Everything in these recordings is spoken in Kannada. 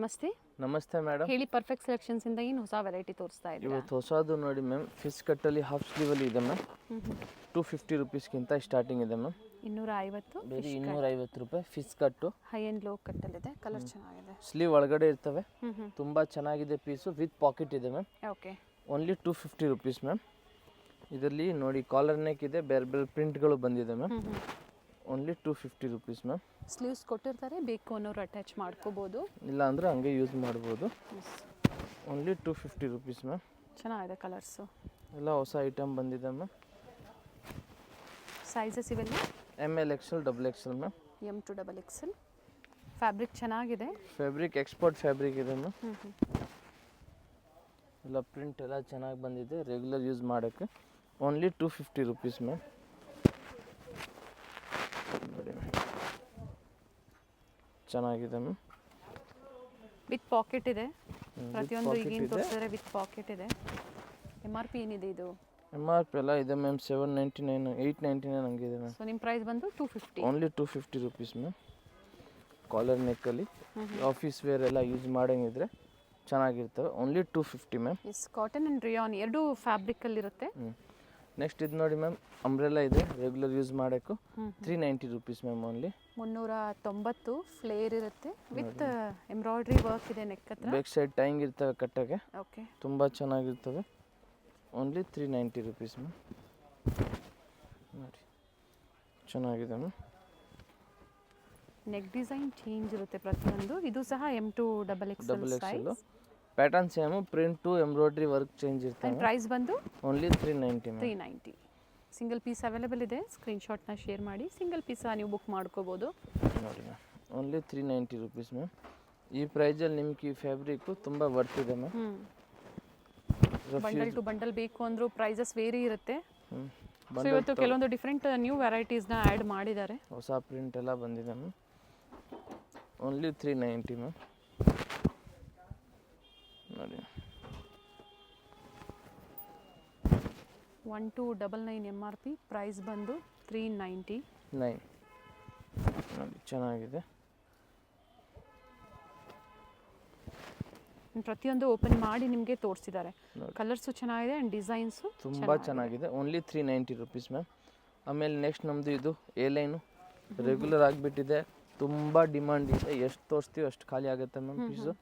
ನಮಸ್ತೆ. ನಮಸ್ತೆ ಮೇಡಮ್. ಹೇಳಿ, ಪರ್ಫೆಕ್ಟ್ ಸೆಲೆಕ್ಷನ್ಸ್ ಇಂದ ಏನು ಹೊಸ ವೆರೈಟಿ ತೋರಿಸ್ತಾ ಇದ್ದೀರಾ? ಇವತ್ತು ಹೊಸದು ನೋಡಿ ಮ್ಯಾಮ್, ಫಿಶ್ ಕಟ್ಟಲ್ಲಿ ಹಾಫ್ ಸ್ಲೀವಲ್ಲಿ ಇದೆ ಮ್ಯಾಮ್. 250 ರುಪೀಸ್ಗಿಂತ ಸ್ಟಾರ್ಟಿಂಗ್ ಇದೆ ಮ್ಯಾಮ್. 250 ಬೇರೆ 250 ರೂಪಾಯಿ fish cut. High and low ಕಟ್ಟಲ್ಲಿದೆ. ಕಲರ್ ಚೆನ್ನಾಗಿದೆ. ಸ್ಲೀವ್ ಒಳಗಡೆ ಇರ್ತವೆ. ತುಂಬ ಚೆನ್ನಾಗಿದೆ ಪೀಸು. ವಿತ್ ಪಾಕೆಟ್ ಇದೆ ma'am. Okay. Only 250 rupees ma'am. ಇದರಲ್ಲಿ ನೋಡಿ ಕಾಲರ್ ನೆಕ್ ಇದೆ, ಬೇರೆ ಬೇರೆ ಪ್ರಿಂಟ್ಗಳು ಬಂದಿದೆ ma'am. Only 250 rupees ma'am. Sleeves ಕೊಟ್ಟಿರ್ತಾರೆ, ಬೇಕು ಅನ್ನೋರು ಅಟ್ಯಾಚ್ ಮಾಡ್ಕೋಬೋದು, ಇಲ್ಲ ಅಂದರೆ ಹಂಗೆ ಯೂಸ್ ಮಾಡ್ಬೋದು. Only 250 rupees ma'am. ಚೆನ್ನಾಗಿದೆ ಕಲರ್ಸು. ಎಲ್ಲ ಹೊಸ ಐಟಮ್ ಬಂದಿದೆ ಮ್ಯಾಮ್. ಸೈಜಸ್ ಇವೆಲ್ಲ ML XL XXL ma'am. M to XXL. Fabric ಚೆನ್ನಾಗಿದೆ. ಫ್ಯಾಬ್ರಿಕ್ ಎಕ್ಸ್ಪೋರ್ಟ್ ಫ್ಯಾಬ್ರಿಕ್ ಇದೆ ಮ್ಯಾಮ್. ಎಲ್ಲ ಪ್ರಿಂಟ್ ಎಲ್ಲ ಚೆನ್ನಾಗಿ ಬಂದಿದೆ, ರೆಗ್ಯುಲರ್ ಯೂಸ್ ಮಾಡೋಕ್ಕೆ. Only 250 rupees ma'am. ನೋಡಿ ಮ್ಯಾಮ್, ಚೆನ್ನಾಗಿದೆ ಮ್ಯಾಮ್. ವಿತ್ ಪಾಕೆಟ್ ಇದೆ. ಪ್ರತಿಯೊಂದು ಈಗೇನು ತೋರಿಸಿದ್ರೆ ವಿತ್ ಪಾಕೆಟ್ ಇದೆ. MRP ಏನಿದೆ ಇದು? MRP ಎಲ್ಲ ಇದೆ ಮ್ಯಾಮ್. 799 899 ಹಂಗಿದೆ ಮ್ಯಾಮ್. ಸೊ ನಿಮ್ಮ ಪ್ರೈಸ್ ಬಂದು 250. Only 250 rupees ma'am. ಕಾಲರ್ ನೆಕ್ಕಲ್ಲಿ ಆಫೀಸ್ ವೇರ್ ಎಲ್ಲ ಯೂಸ್ ಮಾಡೋಂಗಿದ್ರೆ ಚೆನ್ನಾಗಿರ್ತವೆ. Only 250 ma'am. Yes, cotton and rayon ಎರಡೂ ಫ್ಯಾಬ್ರಿಕಲ್ಲಿರುತ್ತೆ. ನೆಕ್ಸ್ಟ್ ಇದು ನೋಡಿ ಮ್ಯಾಮ್, ಅಂಬ್ರೆಲಾ ಇದೆ, ರೆಗ್ಯುಲರ್ ಯೂಸ್ ಮಾಡೋಕ್ಕೂ. 390 ರುಪೀಸ್ ಮ್ಯಾಮ್. ಓನ್ಲಿ 390. ಫ್ಲೇರ್ ಇರುತ್ತೆ ವಿತ್ ಎಂಬ್ರಾಯ್ಡ್ರಿ ವರ್ಕ್ ಇದೆ ನೆಕ್ ಹತ್ರ. ಬ್ಯಾಕ್ ಸೈಡ್ ಟೈಂಗ್ ಇರ್ತವೆ ಕಟ್ಟಕ್ಕೆ. ಓಕೆ. ತುಂಬ ಚೆನ್ನಾಗಿರ್ತವೆ. Only 390 rupees ma'am. ನೋಡಿ, ಚೆನ್ನಾಗಿದೆ ಮ್ಯಾಮ್. ನೆಕ್ ಡಿಸೈನ್ ಚೇಂಜ್ ಇರುತ್ತೆ ಪ್ರತಿಯೊಂದು. ಇದು ಸಹ M to XXL size. Pattern same, print embroidery work change ಇರ್ತವೆ. ಪ್ರೈಸ್ ಬಂದು only 390 ma'am. 390. Single piece available ಇದೆ. ಸ್ಕ್ರೀನ್ಶಾಟ್ನ ಶೇರ್ ಮಾಡಿ, ಸಿಂಗಲ್ ಪೀಸ್ ನೀವು ಬುಕ್ ಮಾಡ್ಕೋಬೋದು. ನೋಡಿ ಮ್ಯಾಮ್, ಓನ್ಲಿ 390 ರುಪೀಸ್ ಮ್ಯಾಮ್. ಈ ಪ್ರೈಸಲ್ಲಿ ನಿಮ್ಗೆ ಈ ಫ್ಯಾಬ್ರಿಕ್ಕು ತುಂಬ ವರ್ತಿದೆ ಮ್ಯಾಮ್. ಬಂಡಲ್ ಟು ಬಂಡಲ್ ಬೇಕು ಅಂದರೂ ಪ್ರೈಸಸ್ ವೇರಿ ಇರುತ್ತೆ. ಸೊ ಇವತ್ತು ಕೆಲವೊಂದು ಡಿಫ್ರೆಂಟ್ ನ್ಯೂ ವೆರೈಟೀಸ್ನ ಆ್ಯಡ್ ಮಾಡಿದ್ದಾರೆ. ಹೊಸ ಪ್ರಿಂಟ್ ಎಲ್ಲ ಬಂದಿದೆ ಮ್ಯಾಮ್. Only 390 ma'am. ನೋಡಿ, 1299 MRP. ಪ್ರೈಸ್ ಬಂದು 399. ನೋಡಿ, ಚೆನ್ನಾಗಿದೆ. ಪ್ರತಿಯೊಂದು ಓಪನ್ ಮಾಡಿ ನಿಮಗೆ ತೋರಿಸಿದ್ದಾರೆ. ಕಲರ್ಸು ಚೆನ್ನಾಗಿದೆ ಆ್ಯಂಡ್ ಡಿಸೈನ್ಸು ತುಂಬ ಚೆನ್ನಾಗಿದೆ. Only 390 rupees ma'am. ಆಮೇಲೆ ನೆಕ್ಸ್ಟ್ ನಮ್ಮದು ಇದು ಎ ಲೈನು ರೆಗ್ಯುಲರ್ ಆಗಿಬಿಟ್ಟಿದೆ. ತುಂಬ ಡಿಮಾಂಡ್ ಇದೆ. ಎಷ್ಟು ತೋರಿಸ್ತೀವಿ ಅಷ್ಟು ಖಾಲಿ ಆಗುತ್ತೆ ma'am piece.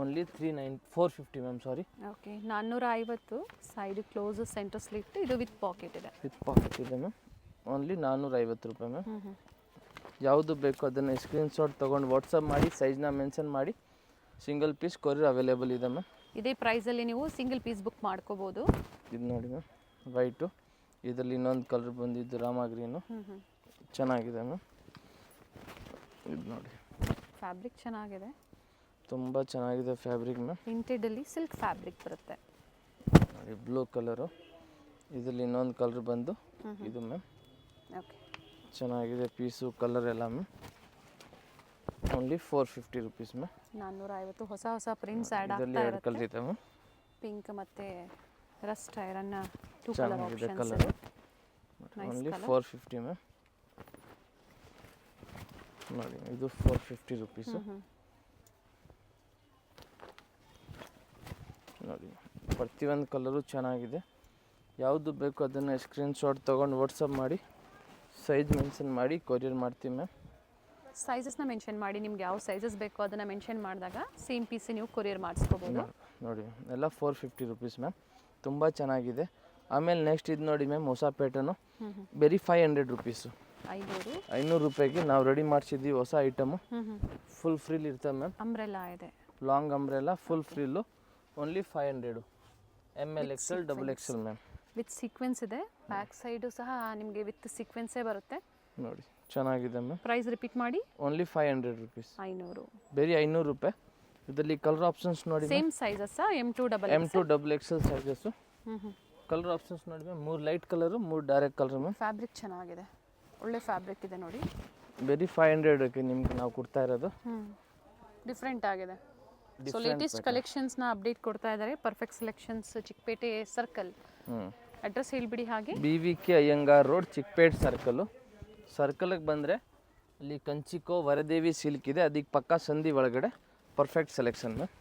Only 450 ma'am. Sorry, okay. 450. Side close, centre slit. ಇದು ವಿತ್ ಪಾಕೆಟ್ ಇದೆ. ವಿತ್ ಪಾಕೆಟ್ ಇದೆ ಮ್ಯಾಮ್. ಓನ್ಲಿ 450 ರೂಪಾಯಿ ಮ್ಯಾಮ್. ಯಾವುದು ಬೇಕು ಅದನ್ನು ಸ್ಕ್ರೀನ್ಶಾಟ್ ತೊಗೊಂಡು ವಾಟ್ಸಪ್ ಮಾಡಿ, ಸೈಜ್ನ ಮೆನ್ಷನ್ ಮಾಡಿ. ಸಿಂಗಲ್ ಪೀಸ್ ಕೊರಿಯರ್ ಅವೈಲೇಬಲ್ ಇದೆ ಮ್ಯಾಮ್. ಇದೇ ಪ್ರೈಸಲ್ಲಿ ನೀವು ಸಿಂಗಲ್ ಪೀಸ್ ಬುಕ್ ಮಾಡ್ಕೋಬೋದು. ಇದು ನೋಡಿ ಮ್ಯಾಮ್, ವೈಟು. ಇದರಲ್ಲಿ ಇನ್ನೊಂದು ಕಲರ್ ಬಂದಿದ್ದು ರಾಮ ಗ್ರೀನು. ಚೆನ್ನಾಗಿದೆ ಮ್ಯಾಮ್. ಇದು ನೋಡಿ, ಫ್ಯಾಬ್ರಿಕ್ ಚೆನ್ನಾಗಿದೆ. ತುಂಬ ಚೆನ್ನಾಗಿದೆ ಫ್ಯಾಬ್ರಿಕ್ ಮ್ಯಾಮ್. ಪ್ರಿಂಟೆಡಲ್ಲಿ ಸಿಲ್ಕ್ ಫ್ಯಾಬ್ರಿಕ್ ಬರುತ್ತೆ. ನೋಡಿ, ಬ್ಲೂ ಕಲರು. ಇದರಲ್ಲಿ ಇನ್ನೊಂದು ಕಲರ್ ಬಂದು ಇದು ಮ್ಯಾಮ್. ಓಕೆ, ಚೆನ್ನಾಗಿದೆ ಪೀಸು, ಕಲರ್ ಎಲ್ಲ ಮ್ಯಾಮ್. Only 450 rupees ma'am. 450. ಹೊಸ ಹೊಸ ಪ್ರಿಂಟ್ಸ್ ಆ್ಯಡ್ ಇದರಲ್ಲಿ ಆಗ್ತಾ ಎರಡು ಕಲರ್ ಇದೆ ಮ್ಯಾಮ್. ಪಿಂಕ್ ಮತ್ತು ರಸ್ಟ್ ಐರನ್ 2 ಕಲರ್ ಚೆನ್ನಾಗಿದೆ ಆಪ್ಷನ್ಸ್ ಕಲರ್. ಇದೆ. Only 450 ma'am. ನೋಡಿ, ಇದು 450 ರುಪೀಸು. ನೋಡಿ, ಪ್ರತಿಯೊಂದು ಕಲರು ಚೆನ್ನಾಗಿದೆ. ಯಾವುದು ಬೇಕು ಅದನ್ನು ಸ್ಕ್ರೀನ್ಶಾಟ್ ತೊಗೊಂಡು ವಾಟ್ಸಪ್ ಮಾಡಿ, ಸೈಜ್ ಮೆನ್ಷನ್ ಮಾಡಿ ಕೊರಿಯರ್ ಮಾಡ್ತೀವಿ ಮ್ಯಾಮ್. ಸೈಜಸ್ನ ಮೆನ್ಷನ್ ಮಾಡಿ, ನಿಮ್ಗೆ ಯಾವ ಸೈಜಸ್ ಬೇಕೋ ಅದನ್ನು ಮೆನ್ಷನ್ ಮಾಡಿದಾಗ ಸೇಮ್ ಪೀಸ್ ನೀವು ಕೊರಿಯರ್ ಮಾಡಿಸ್ಕೋಬೋದು. ನೋಡಿ, ಎಲ್ಲ 450 ರುಪೀಸ್ ಮ್ಯಾಮ್. ತುಂಬ ಚೆನ್ನಾಗಿದೆ. ಆಮೇಲೆ ನೆಕ್ಸ್ಟ್ ಇದು ನೋಡಿ ಮ್ಯಾಮ್, ಹೊಸ ಪ್ಯಾಟರ್ನು. ಬರೀ 500 ರುಪೀಸು. 500 ರೂಪಾಯಿಗೆ ನಾವು ರೆಡಿ ಮಾಡಿಸಿದ್ದೀವಿ ಹೊಸ ಐಟಮು. ಫುಲ್ ಫ್ರೀಲ್ ಇರ್ತವೆ ಮ್ಯಾಮ್. ಅಂಬ್ರೆಲಾ ಇದೆ, long umbrella, full frill. Only 500. ML XL XXL ma'am. With sequins ಇದೆ. ಬ್ಯಾಕ್ ಸೈಡು ಸಹ ನಿಮಗೆ ವಿತ್ ಸೀಕ್ವೆನ್ಸೇ ಬರುತ್ತೆ. ನೋಡಿ, ಚೆನ್ನಾಗಿದೆ ಮ್ಯಾಮ್. ಪ್ರೈಸ್ ರಿಪೀಟ್ ಮಾಡಿ. Only 500 rupees. 500. ಬರೀ 500 ರೂಪಾಯಿ. ಇದರಲ್ಲಿ ಕಲರ್ ಆಪ್ಷನ್ಸ್ ನೋಡಿ, same sizes M to XXL sizes. Colour options ನೋಡಿ ma'am, 3 light colour, 3 direct colour ma'am. Fabric ಚೆನ್ನಾಗಿದೆ, ಒಳ್ಳೆ ಫ್ಯಾಬ್ರಿಕ್ ಇದೆ ನೋಡಿ. ಬರೀ 500ಕ್ಕೆ ನಿಮ್ಗೆ ನಾವು ಕೊಡ್ತಾ ಇರೋದು. ಡಿಫ್ರೆಂಟ್ ಆಗಿದೆ. ಸೊ ಲೇಟೆಸ್ಟ್ ಕಲೆಕ್ಷನ್ಸ್ನ ಅಪ್ಡೇಟ್ ಕೊಡ್ತಾ ಇದ್ದಾರೆ. Perfect selections, Chickpet circle. Address ಹೇಳಿಬಿಡಿ. ಹಾಗೆ BVK ಅಯ್ಯಂಗಾರ್ ರೋಡ್, ಚಿಕ್ಕಪೇಟೆ ಸರ್ಕಲ್ಗೆ ಬಂದರೆ ಅಲ್ಲಿ ಕಂಚಿಕೋ ವರದೇವಿ ಸಿಲ್ಕ್ ಇದೆ, ಅದಕ್ಕೆ ಪಕ್ಕ ಸಂಧಿ ಒಳಗಡೆ ಪರ್ಫೆಕ್ಟ್ ಸೆಲೆಕ್ಷನ್ ಮ್ಯಾಮ್.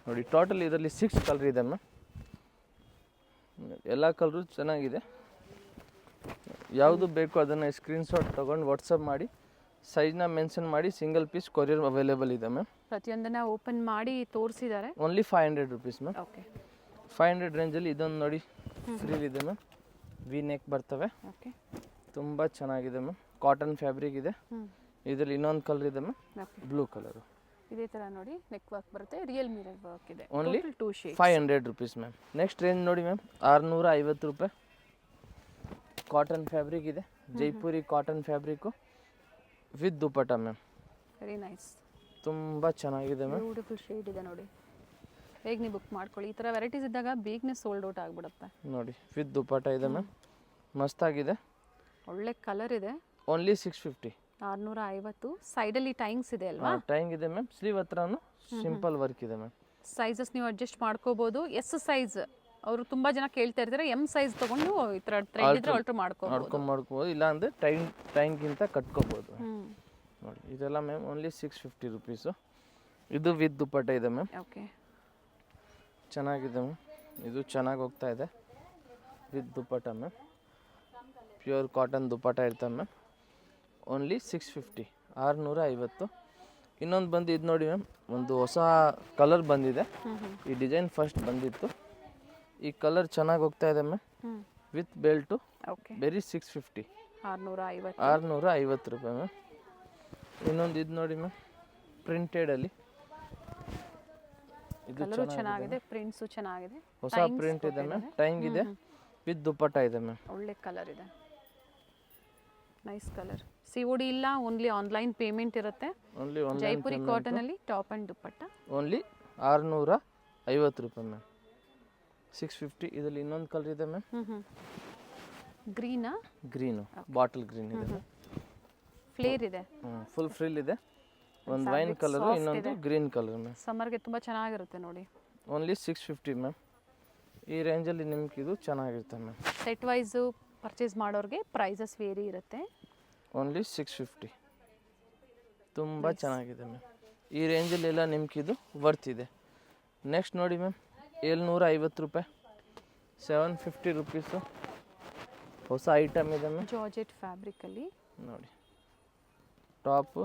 ನೋಡಿ ಟೋಟಲ್ ಇದರಲ್ಲಿ 6 ಕಲರ್ ಇದೆ ಮ್ಯಾಮ್. ಎಲ್ಲ ಕಲರು ಚೆನ್ನಾಗಿದೆ. ಯಾವುದು ಬೇಕು ಅದನ್ನು ಸ್ಕ್ರೀನ್ಶಾಟ್ ತೊಗೊಂಡು ವಾಟ್ಸಪ್ ಮಾಡಿ, ಸೈಜ್ನ ಮೆನ್ಷನ್ ಮಾಡಿ, ಸಿಂಗಲ್ ಪೀಸ್ ಕೊರಿಯರ್ ಅವೈಲೇಬಲ್ ಇದೆ ಮ್ಯಾಮ್. ಪ್ರತಿಯೊಂದನ್ನ ಓಪನ್ ಮಾಡಿ ತೋರಿಸಿದ್ದಾರೆ. Only 500 rupees ma'am. ಓಕೆ 500 ರೇಂಜಲ್ಲಿ ಇದೊಂದು ನೋಡಿ ಫ್ರೀಲ್ ಇದೆ ಮ್ಯಾಮ್. ವಿ ನೆಕ್ ಬರ್ತವೆ, ಓಕೆ ತುಂಬ ಚೆನ್ನಾಗಿದೆ ಮ್ಯಾಮ್. ಕಾಟನ್ ಫ್ಯಾಬ್ರಿಕ್ ಇದೆ. ಇದರಲ್ಲಿ ಇನ್ನೊಂದು ಕಲರ್ ಇದೆ ಮ್ಯಾಮ್, ಓಕೆ ಬ್ಲೂ ಕಲರು. ಇದೇ ಥರ ನೋಡಿ ನೆಕ್ ವರ್ಕ್ ಬರುತ್ತೆ, ರಿಯಲ್ ಮಿರರ್ ವರ್ಕ್ ಇದೆ. Only 2 shade 500 rupees ma'am. Next range ನೋಡಿ ಮ್ಯಾಮ್, 650 ರೂಪಾಯಿ. ಕಾಟನ್ ಫ್ಯಾಬ್ರಿಕ್ ಇದೆ, Jaipuri cotton fabric with dupatta ma'am. Very nice, ತುಂಬ ಚೆನ್ನಾಗಿದೆ ಮ್ಯಾಮ್. ಬ್ಯೂಟಿಫುಲ್ ಶೇಡ್ ಇದೆ ನೋಡಿ. ಹೇಗೆ ನೀವು ಬುಕ್ ಮಾಡ್ಕೊಳ್ಳಿ, ಈ ಥರ ವೆರೈಟೀಸ್ ಇದ್ದಾಗ ಬೇಗನೆ ಸೋಲ್ಡ್ ಔಟ್ ಆಗಿಬಿಡುತ್ತೆ. ನೋಡಿ ವಿತ್ ದುಪಟ್ಟ ಇದೆ ಮ್ಯಾಮ್, ಮಸ್ತಾಗಿದೆ. ಒಳ್ಳೆ ಕಲರ್ ಇದೆ. ಓನ್ಲಿ 650. 650. ಸೈಡಲ್ಲಿ ಟೈಂಗ್ಸ್ ಇದೆ ಅಲ್ವಾ? ಟೈಂಗ್ ಇದೆ ಮ್ಯಾಮ್. ಸ್ಲೀವ್ ಹತ್ರನೂ ಸಿಂಪಲ್ ವರ್ಕ್ ಇದೆ ಮ್ಯಾಮ್. ಸೈಜಸ್ ನೀವು ಅಡ್ಜಸ್ಟ್ ಮಾಡ್ಕೋಬೋದು. ಎಸ್ ಸೈಜ್ ಅವರು ತುಂಬ ಜನ ಕೇಳ್ತಾ ಇರ್ತಾರೆ, ಎಮ್ ಸೈಜ್ ತೊಗೊಂಡು ಈ ಥರ ಥ್ರೆಡ್ ಇದ್ರೆ ಆಲ್ಟರ್ ಮಾಡ್ಕೋಬೋದು, ಇಲ್ಲ ಅಂದರೆ ಟೈಂಗಿಂತ ಕಟ್ಕೋಬೋದು. ನೋಡಿ ಇದೆಲ್ಲ ಮ್ಯಾಮ್ ಓನ್ಲಿ 650 ರುಪೀಸು. ಇದು ವಿತ್ ದುಪಟ್ಟ ಇದೆ ಮ್ಯಾಮ್. ಓಕೆ ಚೆನ್ನಾಗಿದೆ ಮ್ಯಾಮ್. ಇದು ಚೆನ್ನಾಗಿ ಹೋಗ್ತಾ ಇದೆ with dupatta ma'am. Pure cotton dupatta ಇರ್ತವೆ ಮ್ಯಾಮ್. ಓನ್ಲಿ 650, 650. ಇನ್ನೊಂದು ಬಂದು ಇದು ನೋಡಿ ಮ್ಯಾಮ್, ಒಂದು ಹೊಸ ಕಲರ್ ಬಂದಿದೆ. ಈ ಡಿಸೈನ್ ಫಸ್ಟ್ ಬಂದಿತ್ತು. ಈ ಕಲರ್ ಚೆನ್ನಾಗಿ ಹೋಗ್ತಾ ಇದೆ ma'am. With belt. Okay berry 650, 650 ರೂಪಾಯಿ ಮ್ಯಾಮ್. ಇನ್ನೊಂದು ಇದು ನೋಡಿ ಮ್ಯಾಮ್, ಪ್ರಿಂಟೆಡಲ್ಲಿ. ಇದು ಚೆನ್ನಾಗಿದೆ, ಪ್ರಿಂಟ್ಸು ಚೆನ್ನಾಗಿದೆ. ಹೊಸ ಪ್ರಿಂಟ್ ಇದೆ ಮ್ಯಾಮ್, ಟೈಂಗ್ ಇದೆ, ವಿತ್ ದುಪಟ್ಟ ಇದೆ ಮ್ಯಾಮ್. ಒಳ್ಳೆ ಕಲರ್ ಇದೆ, ನೈಸ್ ಕಲರ್. COD ಇಲ್ಲ, ಓನ್ಲಿ ಆನ್ಲೈನ್ ಪೇಮೆಂಟ್ ಇರುತ್ತೆ. ಓನ್ಲಿ ಜೈಪುರಿ ಕಾಟನ್ ಅಲ್ಲಿ ಟಾಪ್ ಅಂಡ್ ದುಪಟ್ಟ. ಓನ್ಲಿ 650 ರೂಪಾಯಿ ಮ್ಯಾಮ್. 650. ಇದರಲ್ಲಿ ಇನ್ನೊಂದು ಕಲರ್ ಇದೆ ಮ್ಯಾಮ್. ಗ್ರೀನು, ಬಾಟಲ್ ಗ್ರೀನ್ ಇದೆ ಮ್ಯಾಮ್. ಫ್ಲೇರ್ ಇದೆ, ಫುಲ್ ಫ್ರಿಲ್ ಇದೆ. ಒಂದು ವೈನ್ ಕಲರ್, ಇನ್ನೊಂದು ಗ್ರೀನ್ ಕಲರ್ ಮ್ಯಾಮ್. ಸಮ್ಮರ್ಗೆ ತುಂಬ ಚೆನ್ನಾಗಿರುತ್ತೆ ನೋಡಿ. Only 650 ma'am. ಈ ರೇಂಜಲ್ಲಿ ನಿಮ್ಗೆ ಇದು ಚೆನ್ನಾಗಿರುತ್ತೆ ಮ್ಯಾಮ್. ಸೆಟ್ ವೈಸು ಪರ್ಚೇಸ್ ಮಾಡೋರಿಗೆ ಪ್ರೈಸಸ್ ವೇರಿ ಇರುತ್ತೆ. ಓನ್ಲಿ 650. ತುಂಬ ಚೆನ್ನಾಗಿದೆ ಮ್ಯಾಮ್. ಈ ರೇಂಜಲ್ಲೆಲ್ಲ ನಿಮ್ಗೆ ಇದು ವರ್ತ್ ಇದೆ. ನೆಕ್ಸ್ಟ್ ನೋಡಿ ಮ್ಯಾಮ್, 750 ರೂಪಾಯಿ, 750 ರುಪೀಸು. ಹೊಸ ಐಟಮ್ ಇದೆ ಮ್ಯಾಮ್. ಜಾರ್ಜೆಟ್ ಫ್ಯಾಬ್ರಿಕಲ್ಲಿ ನೋಡಿ ಟಾಪು.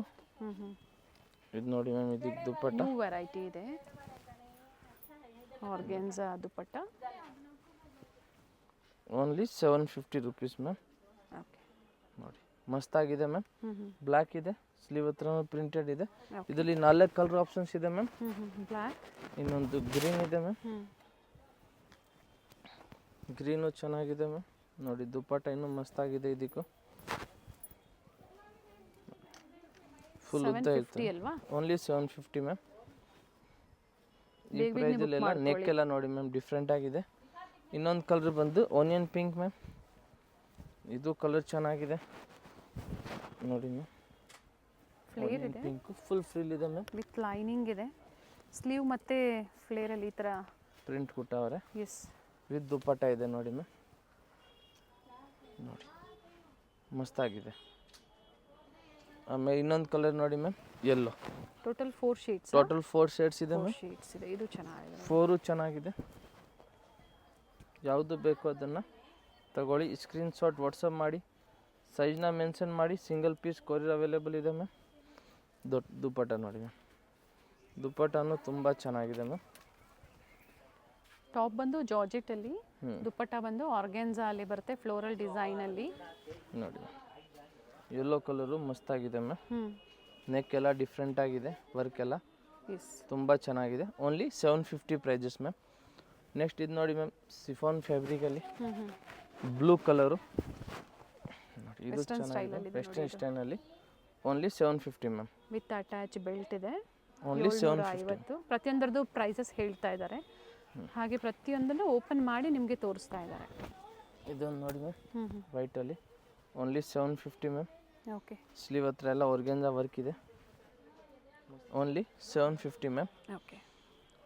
ಇದು ನೋಡಿ ಮ್ಯಾಮ್, ಇದಕ್ಕೆ ದುಪಟ್ಟ. ನ್ಯೂ ವೆರೈಟಿ ಇದೆ, organza dupatta. Only 750 rupees ma'am. Okay ನೋಡಿ ಮಸ್ತಾಗಿದೆ ಮ್ಯಾಮ್. ಬ್ಲ್ಯಾಕ್ ಇದೆ, ಸ್ಲೀವ್ ಹತ್ರ ಪ್ರಿಂಟೆಡ್ ಇದೆ. ಇದರಲ್ಲಿ 4 ಕಲರ್ ಆಪ್ಷನ್ಸ್ ಇದೆ ಮ್ಯಾಮ್. ಬ್ಲ್ಯಾಕ್, ಇನ್ನೊಂದು ಗ್ರೀನ್ ಇದೆ ಮ್ಯಾಮ್. ಗ್ರೀನು ಚೆನ್ನಾಗಿದೆ ಮ್ಯಾಮ್. ನೋಡಿ ದುಪಟ್ಟ ಇನ್ನೂ ಮಸ್ತಾಗಿದೆ. ಇದಕ್ಕೂ ಫುಲ್ ಉದ್ದ ಇರ್ತದೆ. Only 750 ma'am. ಈ ಪ್ರೈಸಲ್ಲೆಲ್ಲ ನೆಕ್ ಎಲ್ಲ ನೋಡಿ ಮ್ಯಾಮ್ ಡಿಫ್ರೆಂಟ್ ಆಗಿದೆ. ಇನ್ನೊಂದು ಕಲರ್ ಬಂದು ಆನಿಯನ್ ಪಿಂಕ್ ಮ್ಯಾಮ್. ಇದು ಕಲರ್ ಚೆನ್ನಾಗಿದೆ ನೋಡಿ ಮ್ಯಾಮ್. ಫ್ಲೇರ್ ಇದೆ, ಪಿಂಕ್ ಫುಲ್ ಫ್ರಿಲ್ ಇದೆ ಮ್ಯಾಮ್. ವಿತ್ ಲೈನಿಂಗ್ ಇದೆ. ಸ್ಲೀವ್ ಮತ್ತೆ ಫ್ಲೇರಲ್ಲಿ ಈ ಥರ ಪ್ರಿಂಟ್ ಕೊಟ್ಟವ್ರೆ. ಎಸ್, ವಿತ್ ದುಪಟ್ಟ ಇದೆ ನೋಡಿ ಮ್ಯಾಮ್. ನೋಡಿ ಮಸ್ತಾಗಿದೆ. ಆಮೇಲೆ ಇನ್ನೊಂದು ಕಲರ್ ನೋಡಿ ma'am, yellow. Total 4 shades. Total 4 shades ಇದೆ ಮ್ಯಾಮ್. ಶೇಡ್ಸ್ ಇದೆ. ಇದು ಚೆನ್ನಾಗಿದೆ, 4 ಚೆನ್ನಾಗಿದೆ. ಯಾವುದು ಬೇಕು ಅದನ್ನು ತಗೊಳ್ಳಿ, ಸ್ಕ್ರೀನ್ಶಾಟ್ ವಾಟ್ಸಪ್ ಮಾಡಿ, ಸೈಜ್ನ ಮೆನ್ಷನ್ ಮಾಡಿ, ಸಿಂಗಲ್ ಪೀಸ್ ಕೊರಿಯರ್ ಅವೈಲೇಬಲ್ ಇದೆ ಮ್ಯಾಮ್. ದುಪಟ್ಟ ನೋಡಿ ಮ್ಯಾಮ್. ದುಪಟ್ಟನೂ ತುಂಬ ಚೆನ್ನಾಗಿದೆ ಮ್ಯಾಮ್. ಟಾಪ್ ಬಂದು ಜಾರ್ಜೆಟಲ್ಲಿ, ದುಪಟ್ಟ ಬಂದು ಆರ್ಗೆನ್ಸಾ ಅಲ್ಲಿ ಬರುತ್ತೆ, ಫ್ಲೋರಲ್ ಡಿಸೈನಲ್ಲಿ. ನೋಡಿ ಯೆಲ್ಲೋ ಕಲರು ಮಸ್ತಾಗಿದೆ ಮ್ಯಾಮ್. ನೆಕ್ ಎಲ್ಲ ಡಿಫ್ರೆಂಟ್ ಆಗಿದೆ, ವರ್ಕ್ ಎಲ್ಲ ತುಂಬ ಚೆನ್ನಾಗಿದೆ. Only 750 prices ma'am. ನೆಕ್ಸ್ಟ್ ಇದು ನೋಡಿ ಮ್ಯಾಮ್, ಸಿಫಾನ್ ಫ್ಯಾಬ್ರಿಕಲ್ಲಿ ಬ್ಲೂ ಕಲರು. ನೋಡಿ ಇದು ಚೆನ್ನಾಗಿದೆ, ವೆಸ್ಟರ್ನ್ ಸ್ಟೈಲಲ್ಲಿ. Only 750 ma'am. With attach belt ಇದೆ. ಓನ್ಲಿ 750. ಪ್ರತಿಯೊಂದರದ್ದು ಪ್ರೈಸಸ್ ಹೇಳ್ತಾ ಇದ್ದಾರೆ. ಹಾಗೆ ಪ್ರತಿಯೊಂದನ್ನು ಓಪನ್ ಮಾಡಿ ನಿಮಗೆ ತೋರಿಸ್ತಾ ಇದ್ದಾರೆ. ಇದೊಂದು ನೋಡಿ ಮ್ಯಾಮ್, ವೈಟಲ್ಲಿ. Only 750 ma'am. ಓಕೆ, ಸ್ಲೀವ್ ಹತ್ರ ಎಲ್ಲ ಆರ್ಗೆನ್ಸಾ ವರ್ಕ್ ಇದೆ. Only 750 ma'am. ಓಕೆ,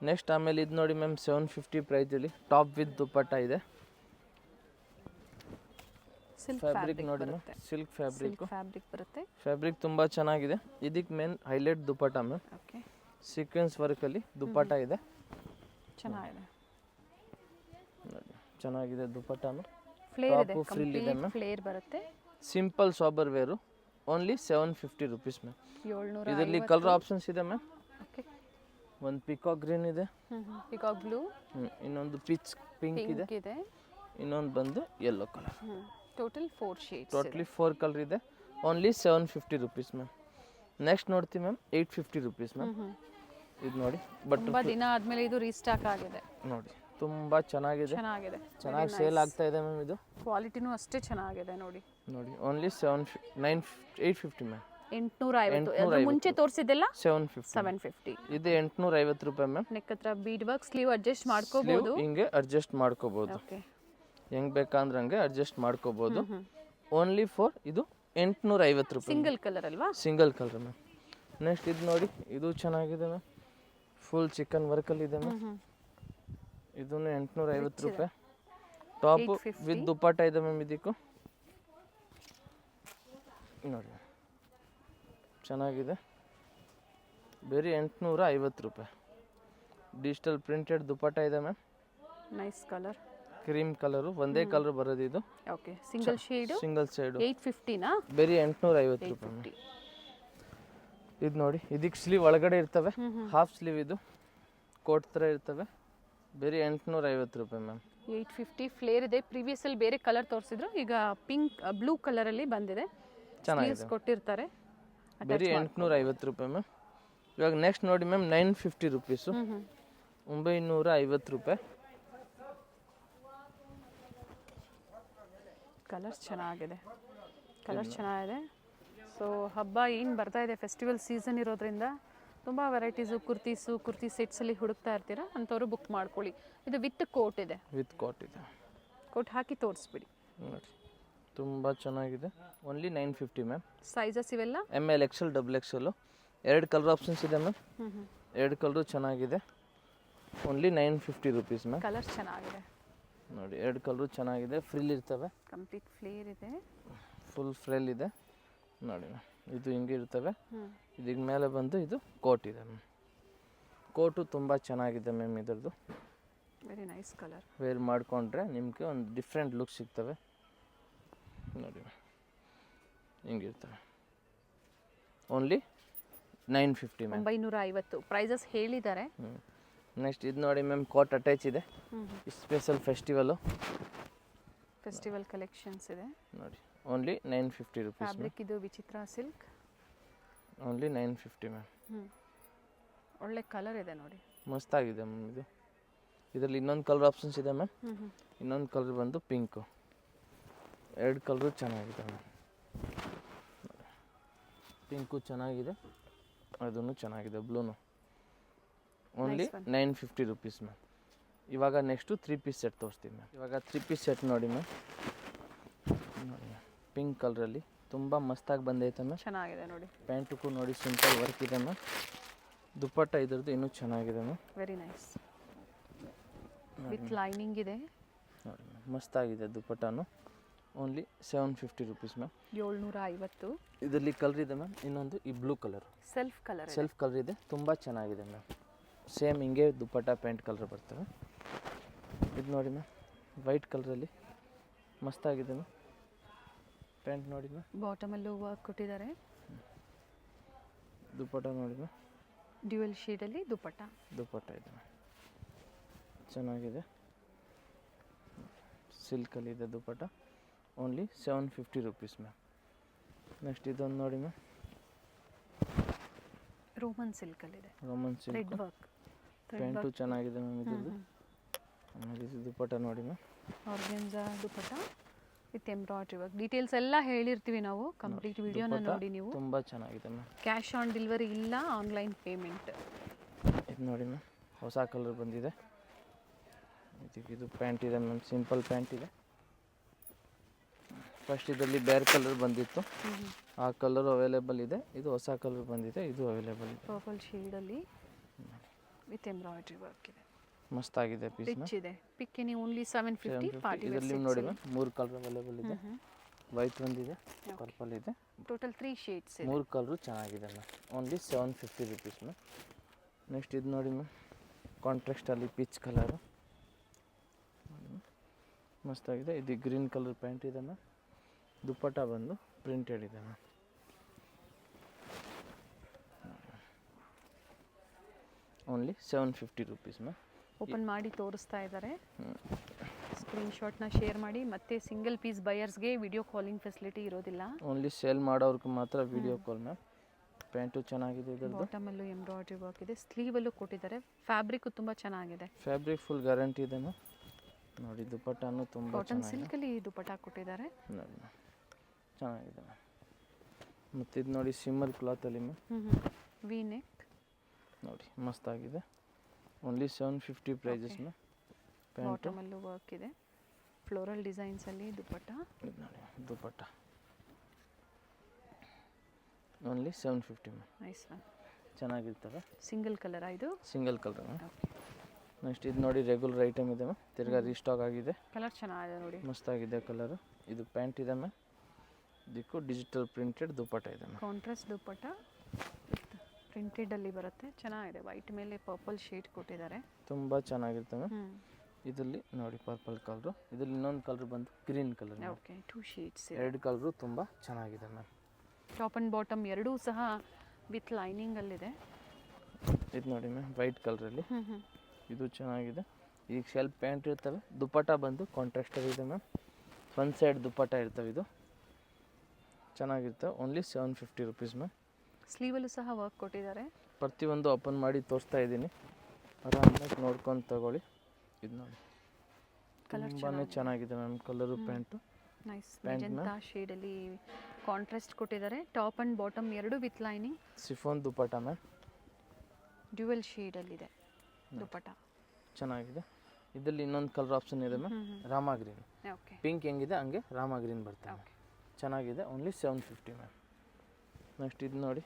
ನೆಕ್ಸ್ಟ್ ಆಮೇಲೆ ಇದು ನೋಡಿ ಮ್ಯಾಮ್, 750 ಪ್ರೈಸಲ್ಲಿ ಟಾಪ್ ವಿತ್ ದುಪಟ್ಟ ಇದೆ. ಫ್ಯಾಬ್ರಿಕ್ ನೋಡಿ ಮ್ಯಾಮ್, ಸಿಲ್ಕ್ ಫ್ಯಾಬ್ರಿಕ್ ಬರುತ್ತೆ. ಫ್ಯಾಬ್ರಿಕ್ ತುಂಬ ಚೆನ್ನಾಗಿದೆ. ಇದಕ್ಕೆ main highlight dupatta ma'am. Okay, sequins ವರ್ಕಲ್ಲಿ ದುಪ್ಪಟ್ಟ ಇದೆ ಚೆನ್ನಾಗಿದೆ, ನೋಡಿ ಚೆನ್ನಾಗಿದೆ ದುಪ್ಪಟ್ಟನು. ಫ್ಲೇರ್ ಇದೆ, ಟಾಪು ಫ್ರಿಲ್ ಇದೆ ಮ್ಯಾಮ್. ಫ್ಲೇರ್ ಬರುತ್ತೆ. Simple sober wear only 750 rupees ma'am. 750. ಇದರಲ್ಲಿ ಕಲರ್ ಆಪ್ಷನ್ಸ್ ಇದೆ ಮ್ಯಾಮ್. ಓಕೆ, ಒಂದು ಪಿಕಾಕ್ ಗ್ರೀನ್ ಇದೆ, ಪಿಕಾಕ್ ಬ್ಲೂ, ಇನ್ನೊಂದು ಪಿಚ್ ಪಿಂಕ್ ಇದೆ, ಪಿಂಕ್ ಇದೆ, ಇನ್ನೊಂದು ಬಂದು yellow colour. Total 4 shades. Totally 4 colour ಇದೆ, ಓನ್ಲಿ 750 ರುಪೀಸ್ ಮ್ಯಾಮ್. ನೆಕ್ಸ್ಟ್ ನೋಡ್ತೀವಿ ಮ್ಯಾಮ್ 850 ರುಪೀಸ್ ಮ್ಯಾಮ್. ಇದು ನೋಡಿ ಬಟ್ ತುಂಬಾ ದಿನ ಆದ್ಮೇಲೆ ಇದು ರೀಸ್ಟಾಕ್ ಆಗಿದೆ. ನೋಡಿ ತುಂಬ ಚೆನ್ನಾಗಿದೆ, ಚೆನ್ನಾಗಿದೆ, ಚೆನ್ನಾಗಿ ಸೇಲ್ ಆಗ್ತಾ ಇದೆ ಮ್ಯಾಮ್. ಇದು ಕ್ವಾಲಿಟಿನೂ ಅಷ್ಟೇ ಚೆನ್ನಾಗಿದೆ ನೋಡಿ. ನೋಡಿ ಓನ್ಲಿ 850 ಮ್ಯಾಮ್. 850. ಅದ್ರ ಮುಂಚೆ ತೋರಿಸಿದ್ದೆಲ್ಲ 750. ಇದು 850 ರೂಪಾಯಿ ಮ್ಯಾಮ್. ನೆಕ್ ಹತ್ರ ಬೀಡ್ ವರ್ಕ್, ಸ್ಲೀವ್ ಅಡ್ಜಸ್ಟ್ ಮಾಡ್ಕೋಬಹುದು. ಹಿಂಗೆ ಅಡ್ಜಸ್ಟ್ ಮಾಡ್ಕೋಬಹುದು, ಓಕೆ, ಹೆಂಗ್ ಬೇಕಂದ್ರೆ ಹಂಗೆ ಅಡ್ಜಸ್ಟ್ ಮಾಡ್ಕೋಬಹುದು. ಓನ್ಲಿ ಫಾರ್ ಇದು 850 ರೂಪಾಯಿ. ಸಿಂಗಲ್ ಕಲರ್ ಅಲ್ವಾ? Single colour ma'am. ನೆಕ್ಸ್ಟ್ ಇದು ನೋಡಿ, ಇದು ಚೆನ್ನಾಗಿದೆ ಮ್ಯಾಮ್. ಫುಲ್ ಚಿಕನ್ ವರ್ಕಲ್ಲಿ ಇದೆ ಮ್ಯಾಮ್. ಇದನ್ನು 850 ರೂಪಾಯಿ. ಟಾಪ್ ವಿತ್ ದುಪ್ಪಟ್ಟ ಇದೆ ಮ್ಯಾಮ್. ಇದಕ್ಕೂ ನೋಡಿ ಚೆನ್ನಾಗಿದೆ, ಬೇರೆ 850 ರೂಪಾಯಿ. ಡಿಜಿಟಲ್ ಪ್ರಿಂಟೆಡ್ ದುಪ್ಪಟ್ಟ ಇದೆ ma'am. Nice colour, cream colour, ಒಂದೇ ಕಲರ್ ಬರೋದು ಇದು. Okay, single shade, single side. 850 ನಾ? ಬೇರೆ 850 ರೂಪಾಯಿ. ಇದು ನೋಡಿ, ಇದಕ್ಕೆ ಸ್ಲೀವ್ ಒಳಗಡೆ ಇರ್ತವೆ, ಹಾಫ್ ಸ್ಲೀವ್ ಇದು ಕೋಟ್ ಥರ ಇರ್ತವೆ. ಬೇರೆ 850 ರೂಪಾಯಿ ಮ್ಯಾಮ್. 850 ಫ್ಲೇರ್ ಇದೆ. ಪ್ರೀವಿಯಸ್ ಅಲ್ಲಿ ಬೇರೆ ಕಲರ್ ತೋರಿಸಿದ್ರು, ಈಗ ಪಿಂಕ್ ಬ್ಲೂ ಕಲರ್ ಅಲ್ಲಿ ಬಂದಿದೆ. ಚೆನ್ನಾಗಿದೆ, ಕೊಟ್ಟಿರ್ತಾರೆ. ಬೇರೆ 850 ರೂಪಾಯಿ ಮ್ಯಾಮ್. ಇವಾಗ ನೆಕ್ಸ್ಟ್ ನೋಡಿ ಮ್ಯಾಮ್ 950 ರುಪೀಸು, 950 ರೂಪಾಯಿ. ಕಲರ್ಸ್ ಚೆನ್ನಾಗಿದೆ, ಸೊ ಹಬ್ಬ ಏನು ಬರ್ತಾ ಇದೆ, ಫೆಸ್ಟಿವಲ್ ಸೀಸನ್ ಇರೋದ್ರಿಂದ ತುಂಬ ವೆರೈಟೀಸು ಕುರ್ತಿ ಸೆಟ್ಸಲ್ಲಿ ಹುಡುಕ್ತಾ ಇರ್ತೀರಾ, ಅಂಥವ್ರು ಬುಕ್ ಮಾಡ್ಕೊಳ್ಳಿ. ಇದು ವಿತ್ ಕೋಟ್ ಇದೆ, ವಿತ್ ಕೋಟ್ ಇದೆ. ಕೋಟ್ ಹಾಕಿ ತೋರಿಸ್ಬಿಡಿ. ನೋಡಿ ತುಂಬ ಚೆನ್ನಾಗಿದೆ, ಓನ್ಲಿ 950 ಮ್ಯಾಮ್. ಸೈಜಸ್ ಇವೆಲ್ಲ ML XL XXL. 2 colour options ಇದೆ ಮ್ಯಾಮ್. 2 ಕಲರು ಚೆನ್ನಾಗಿದೆ, ಓನ್ಲಿ 950 ರುಪೀಸ್ ಮ್ಯಾಮ್. ಕಲರ್ಸ್ ಚೆನ್ನಾಗಿದೆ ನೋಡಿ, 2 ಕಲರು ಚೆನ್ನಾಗಿದೆ, ಫ್ರಿಲ್ ಇರ್ತವೆ, ಕಂಪ್ಲೀಟ್ ಫ್ಲೇರ್ ಇದೆ, ಫುಲ್ ಫ್ರಿಲ್ ಇದೆ ನೋಡಿ ಮ್ಯಾಮ್. ಇದು ಹಿಂಗೆ ಇರ್ತವೆ. ಇದಕ್ಕೆ ಮೇಲೆ ಬಂದು ಇದು ಕೋಟ್ ಇದೆ ಮ್ಯಾಮ್. ಕೋಟು ತುಂಬ ಚೆನ್ನಾಗಿದೆ ಮ್ಯಾಮ್. ಇದರದ್ದು ವೆರಿ ನೈಸ್ ಕಲರ್. ವೇರ್ ಮಾಡಿಕೊಂಡ್ರೆ ನಿಮಗೆ ಒಂದು ಡಿಫ್ರೆಂಟ್ ಲುಕ್ ಸಿಗ್ತವೆ ನೋಡಿ ಮ್ಯಾಮ್. ಹಿಂಗಿರ್ತವೆ, ಓನ್ಲಿ 950 ಮ್ಯಾಮ್. 950 ಪ್ರೈಸಸ್ ಹೇಳಿದ್ದಾರೆ. ನೆಕ್ಸ್ಟ್ ಇದು ನೋಡಿ ಮ್ಯಾಮ್, ಕೋಟ್ ಅಟ್ಯಾಚ್ ಇದೆ, ಸ್ಪೆಷಲ್ ಫೆಸ್ಟಿವಲ್ ಕಲೆಕ್ಷನ್ಸ್ ಇದೆ ನೋಡಿ. Only 950 rupees. ಫ್ಯಾಬ್ರಿಕ್ ಇದು ವಿಚಿತ್ರ ಸಿಲ್ಕ್, ಓನ್ಲಿ 950 ಮ್ಯಾಮ್. ಒಳ್ಳೆ ಕಲರ್ ಇದೆ ನೋಡಿ, ಮಸ್ತಾಗಿದೆ ಮ್ಯಾಮ್. ಇದು ಇದರಲ್ಲಿ ಇನ್ನೊಂದು ಕಲರ್ ಆಪ್ಷನ್ಸ್ ಇದೆ ಮ್ಯಾಮ್. ಇನ್ನೊಂದು ಕಲರ್ ಬಂದು ಪಿಂಕು. 2 ಕಲರು ಚೆನ್ನಾಗಿದೆ ಮ್ಯಾಮ್. ಪಿಂಕು ಚೆನ್ನಾಗಿದೆ, ಅದೂ ಚೆನ್ನಾಗಿದೆ, ಬ್ಲೂನು. Only 950 rupees ma'am. ಇವಾಗ ನೆಕ್ಸ್ಟು 3 ಪೀಸ್ ಸೆಟ್ ತೋರಿಸ್ತೀವಿ ಮ್ಯಾಮ್. ಇವಾಗ 3 ಪೀಸ್ ಸೆಟ್ ನೋಡಿ ಮ್ಯಾಮ್. ನೋಡಿ ಪಿಂಕ್ ಕಲರಲ್ಲಿ ತುಂಬ ಮಸ್ತಾಗಿ ಬಂದೈತೆ ಮ್ಯಾಮ್. ಚೆನ್ನಾಗಿದೆ ನೋಡಿ. ಪ್ಯಾಂಟಕ್ಕೂ ನೋಡಿ ಸಿಂಪಲ್ ವರ್ಕ್ ಇದೆ ಮ್ಯಾಮ್. ದುಪ್ಪಟ್ಟ ಇದ್ರದ್ದು ಇನ್ನೂ ಚೆನ್ನಾಗಿದೆ ma'am. Very nice, with lining ಇದೆ ನೋಡಿ ಮ್ಯಾಮ್, ಮಸ್ತಾಗಿದೆ ದುಪ್ಪಟ್ಟನು. Only 750 rupees ma'am. 750. ಇದರಲ್ಲಿ ಕಲರ್ ಇದೆ ಮ್ಯಾಮ್. ಇನ್ನೊಂದು ಈ ಬ್ಲೂ ಕಲರ್, ಸೆಲ್ಫ್ ಕಲರ್ ಇದೆ, ತುಂಬ ಚೆನ್ನಾಗಿದೆ ಮ್ಯಾಮ್. ಸೇಮ್ ಹಿಂಗೆ ದುಪ್ಪಟ್ಟ ಪ್ಯಾಂಟ್ ಕಲರ್ ಬರ್ತವೆ. ಇದು ನೋಡಿ ಮ್ಯಾಮ್, ವೈಟ್ ಕಲರಲ್ಲಿ ಮಸ್ತಾಗಿದೆ ಮ್ಯಾಮ್. ಪ್ಯಾಂಟ್ ನೋಡಿ ಮ್ಯಾಮ್, ಬಾಟಮಲ್ಲೂ ವರ್ಕ್ ಕೊಟ್ಟಿದ್ದಾರೆ. ದುಪ್ಪಟ್ಟ ನೋಡಿ ಮ್ಯಾಮ್, ಡ್ಯುಯಲ್ ಶೇಡಲ್ಲಿ ದುಪ್ಪಟ್ಟ ಇದೆ ಮ್ಯಾಮ್. ಚೆನ್ನಾಗಿದೆ, ಸಿಲ್ಕಲ್ಲಿದೆ dupatta. Only 750 rupees ma'am. Next ಇದೊಂದು ನೋಡಿ ಮ್ಯಾಮ್, ರೋಮನ್ ಸಿಲ್ಕಲ್ಲಿದೆ, Roman silk red work. Pant ಚೆನ್ನಾಗಿದೆ ಮ್ಯಾಮ್. ಇದ್ರದ್ದು ಆಮೇಲೆ ಇದು ದುಪ್ಪಟ್ಟ ನೋಡಿ ma'am, organza dupatta with embroidery work. Details ಎಲ್ಲ ಹೇಳಿರ್ತೀವಿ ನಾವು, ಕಂಪ್ಲೀಟ್ ವಿಡಿಯೋನ ನೋಡಿ ನೀವು. ತುಂಬ ಚೆನ್ನಾಗಿದೆ ಮ್ಯಾಮ್. ಕ್ಯಾಶ್ ಆನ್ ಡೆಲಿವರಿ ಇಲ್ಲ, ಆನ್ಲೈನ್ ಪೇಮೆಂಟ್. ಇದು ನೋಡಿ ಮ್ಯಾಮ್, ಹೊಸ ಕಲರ್ ಬಂದಿದೆ. ಇದು ಪ್ಯಾಂಟ್ ಇದೆ ಮ್ಯಾಮ್, ಸಿಂಪಲ್ ಪ್ಯಾಂಟ್ ಇದೆ. ಫಸ್ಟ್ ಇದರಲ್ಲಿ ಬೇರೆ ಕಲರ್ ಬಂದಿತ್ತು, ಆ ಕಲರ್ ಅವೈಲೇಬಲ್ ಇದೆ. ಇದು ಹೊಸ ಕಲರ್ ಬಂದಿದೆ, ಇದು ಅವೈಲೇಬಲ್ ಇದೆ. ಪರ್ಪಲ್ ಶೇಡಲ್ಲಿ ವಿತ್ ಎಂಬ್ರಾಯ್ಡ್ರಿ ವರ್ಕ್ ಇದೆ, ಮಸ್ತಾಗಿದೆ ಪೀಸ್. ರಿಚ್ ಇದೆ. ಪಿಕ್ ನೀವು ಓನ್ಲಿ 750 ಪಾರ್ಟಿ ವೇರ್. ಇದರಲ್ಲಿ ನೋಡಿ ಮ್ಯಾಮ್, 3 ಕಲರ್ ಅವೈಲೇಬಲ್ ಇದೆ. ವೈಟ್ ಒಂದಿದೆ, ಪರ್ಪಲ್ ಇದೆ. ಟೋಟಲ್ 3 ಶೇಡ್ಸ್ ಇದೆ. 3 ಕಲರು ಚೆನ್ನಾಗಿದೆ ma'am. Only 750 rupees ma'am. Next ಇದು ನೋಡಿ ಮ್ಯಾಮ್ ಕಾಂಟ್ರಾಸ್ಟಲ್ಲಿ ಪಿಚ್ ಕಲರು ಮಸ್ತಾಗಿದೆ. ಇದು ಗ್ರೀನ್ ಕಲರ್ ಪ್ಯಾಂಟ್ ಇದೆ ಮ್ಯಾಮ್. ದುಪ್ಪಟ್ಟ ಬಂದು ಪ್ರಿಂಟೆಡ್ ಇದೆ ma'am. Only 750 rupees ma'am. Open ಮಾಡಿ ತೋರಿಸ್ತಾ ಇದ್ದಾರೆ. ಸ್ಕ್ರೀನ್ಶಾಟ್ನ ಶೇರ್ ಮಾಡಿ. ಮತ್ತೆ ಸಿಂಗಲ್ ಪೀಸ್ ಬಯರ್ಸ್ಗೆ ವಿಡಿಯೋ ಕಾಲಿಂಗ್ ಫೆಸಿಲಿಟಿ ಇರೋದಿಲ್ಲ. ಓನ್ಲಿ ಸೇಲ್ ಮಾಡೋರ್ಗೆ ಮಾತ್ರ ವಿಡಿಯೋ ಕಾಲ್ ಮ್ಯಾಮ್. ಪ್ಯಾಂಟು ಚೆನ್ನಾಗಿದೆ ಇದರದ್ದು. ಬಾಟಮಲ್ಲೂ ಎಂಬ್ರಾಯ್ಡ್ರಿ ವರ್ಕ್ ಇದೆ, ಸ್ಲೀವಲ್ಲೂ ಕೊಟ್ಟಿದ್ದಾರೆ. ಫ್ಯಾಬ್ರಿಕ್ ತುಂಬ ಚೆನ್ನಾಗಿದೆ. ಫ್ಯಾಬ್ರಿಕ್ ಫುಲ್ ಗ್ಯಾರಂಟಿ ಇದೆ ಮ್ಯಾಮ್. ನೋಡಿ ದುಪ್ಪಟ್ಟನು ತುಂಬ ಕಾಟನ್ ಸಿಲ್ಕಲ್ಲಿ ದುಪ್ಪಟ್ಟ ಕೊಟ್ಟಿದ್ದಾರೆ. ನೋಡಿ ಮ್ಯಾಮ್ ಚೆನ್ನಾಗಿದೆ ಮ್ಯಾಮ್. ಮತ್ತು ಇದು ನೋಡಿ ಸಿಮ್ಮರ್ ಕ್ಲಾತಲ್ಲಿ ಮ್ಯಾಮ್. ವಿ ನೆಕ್ ನೋಡಿ ಮಸ್ತಾಗಿದೆ. Only 750 prices ma'am. ಪ್ಯಾಂಟು ಬಾಟಮಲ್ಲೂ ವರ್ಕ್ ಇದೆ. ಫ್ಲೋರಲ್ ಡಿಸೈನ್ಸಲ್ಲಿ ದುಪ್ಪಟ್ಟ. ಇದು ನೋಡಿ dupatta only 750 ma'am. Nice ma'am. ಚೆನ್ನಾಗಿರ್ತವೆ. ಸಿಂಗಲ್ ಕಲರಾ ಇದು? Single colour ma'am. Okay. Next ಇದು ನೋಡಿ ರೆಗ್ಯುಲರ್ ಐಟಮ್ ಇದೆ ಮ್ಯಾಮ್. ತಿರ್ಗಾ ರೀಸ್ಟಾಕ್ ಆಗಿದೆ. ಕಲರ್ ಚೆನ್ನಾಗಿದೆ ನೋಡಿ. ಮಸ್ತಾಗಿದೆ ಕಲರು. ಇದು ಪ್ಯಾಂಟ್ ಇದೆ ಮ್ಯಾಮ್. ಇದಕ್ಕೂ ಡಿಜಿಟಲ್ ಪ್ರಿಂಟೆಡ್ ದುಪ್ಪಟ್ಟ ಇದೆ ಮ್ಯಾಮ್. ಕಾಂಟ್ರಾಸ್ಟ್ ದುಪ್ಪಟ್ಟ ಪ್ರಿಂಟೆಡಲ್ಲಿ ಬರುತ್ತೆ. ಚೆನ್ನಾಗಿದೆ. ವೈಟ್ ಮೇಲೆ ಪರ್ಪಲ್ ಶೇಡ್ ಕೊಟ್ಟಿದ್ದಾರೆ. ತುಂಬ ಚೆನ್ನಾಗಿರುತ್ತೆ ಮ್ಯಾಮ್. ಇದರಲ್ಲಿ ನೋಡಿ ಪರ್ಪಲ್ ಕಲರು. ಇದರಲ್ಲಿ ಇನ್ನೊಂದು ಕಲರ್ ಬಂದು ಗ್ರೀನ್ ಕಲರ್. Okay, 2 shades. ಎರಡು ಕಲರು ತುಂಬ ಚೆನ್ನಾಗಿದೆ ಮ್ಯಾಮ್. ಟಾಪ್ ಆ್ಯಂಡ್ ಬಾಟಮ್ ಎರಡೂ ಸಹ ವಿತ್ ಲೈನಿಂಗಲ್ಲಿದೆ. ಇದು ನೋಡಿ ಮ್ಯಾಮ್ ವೈಟ್ ಕಲರಲ್ಲಿ. ಇದು ಚೆನ್ನಾಗಿದೆ. ಈಗ ಶೆಲ್ಫ್ ಪ್ಯಾಂಟ್ ಇರ್ತವೆ. ದುಪ್ಪಟ್ಟ ಬಂದು ಕಾಂಟ್ರಾಸ್ಟರ್ ಇದೆ ಮ್ಯಾಮ್. ಒನ್ ಸೈಡ್ ದುಪ್ಪಟ್ಟ ಇರ್ತವೆ. ಇದು ಚೆನ್ನಾಗಿರ್ತವೆ. Only 750 rupees ma'am. ಸ್ಲೀವಲ್ಲೂ ಸಹ ವರ್ಕ್ ಕೊಟ್ಟಿದ್ದಾರೆ. ಪ್ರತಿಯೊಂದು ಓಪನ್ ಮಾಡಿ ತೋರಿಸ್ತಾ ಇದ್ದೀನಿ. ಆರಾಮಾಗಿ ನೋಡ್ಕೊಂಡು ತಗೊಳ್ಳಿ. ಇದು ನೋಡಿ ತುಂಬಾ ಚೆನ್ನಾಗಿದೆ ma'am colour pant. Nice magenta ಶೇಡಲ್ಲಿ ಕಾಂಟ್ರಾಸ್ಟ್ ಕೊಟ್ಟಿದ್ದಾರೆ. ಟಾಪ್ ಆ್ಯಂಡ್ ಬಾಟಮ್ ಎರಡು with lining. Chiffon dupatta ma'am. Dual ಶೇಡಲ್ಲಿದೆ ದುಪ್ಪಟ್ಟ. ಚೆನ್ನಾಗಿದೆ. ಇದರಲ್ಲಿ ಇನ್ನೊಂದು ಕಲರ್ ಆಪ್ಷನ್ ಇದೆ ma'am. Rama green. Okay. Pink ಹೆಂಗಿದೆ ಹಂಗೆ ರಾಮಾ ಗ್ರೀನ್ ಬರ್ತದೆ. ಓಕೆ. ಚೆನ್ನಾಗಿದೆ. Only 750 ma'am. ನೆಕ್ಸ್ಟ್ ಇದು ನೋಡಿ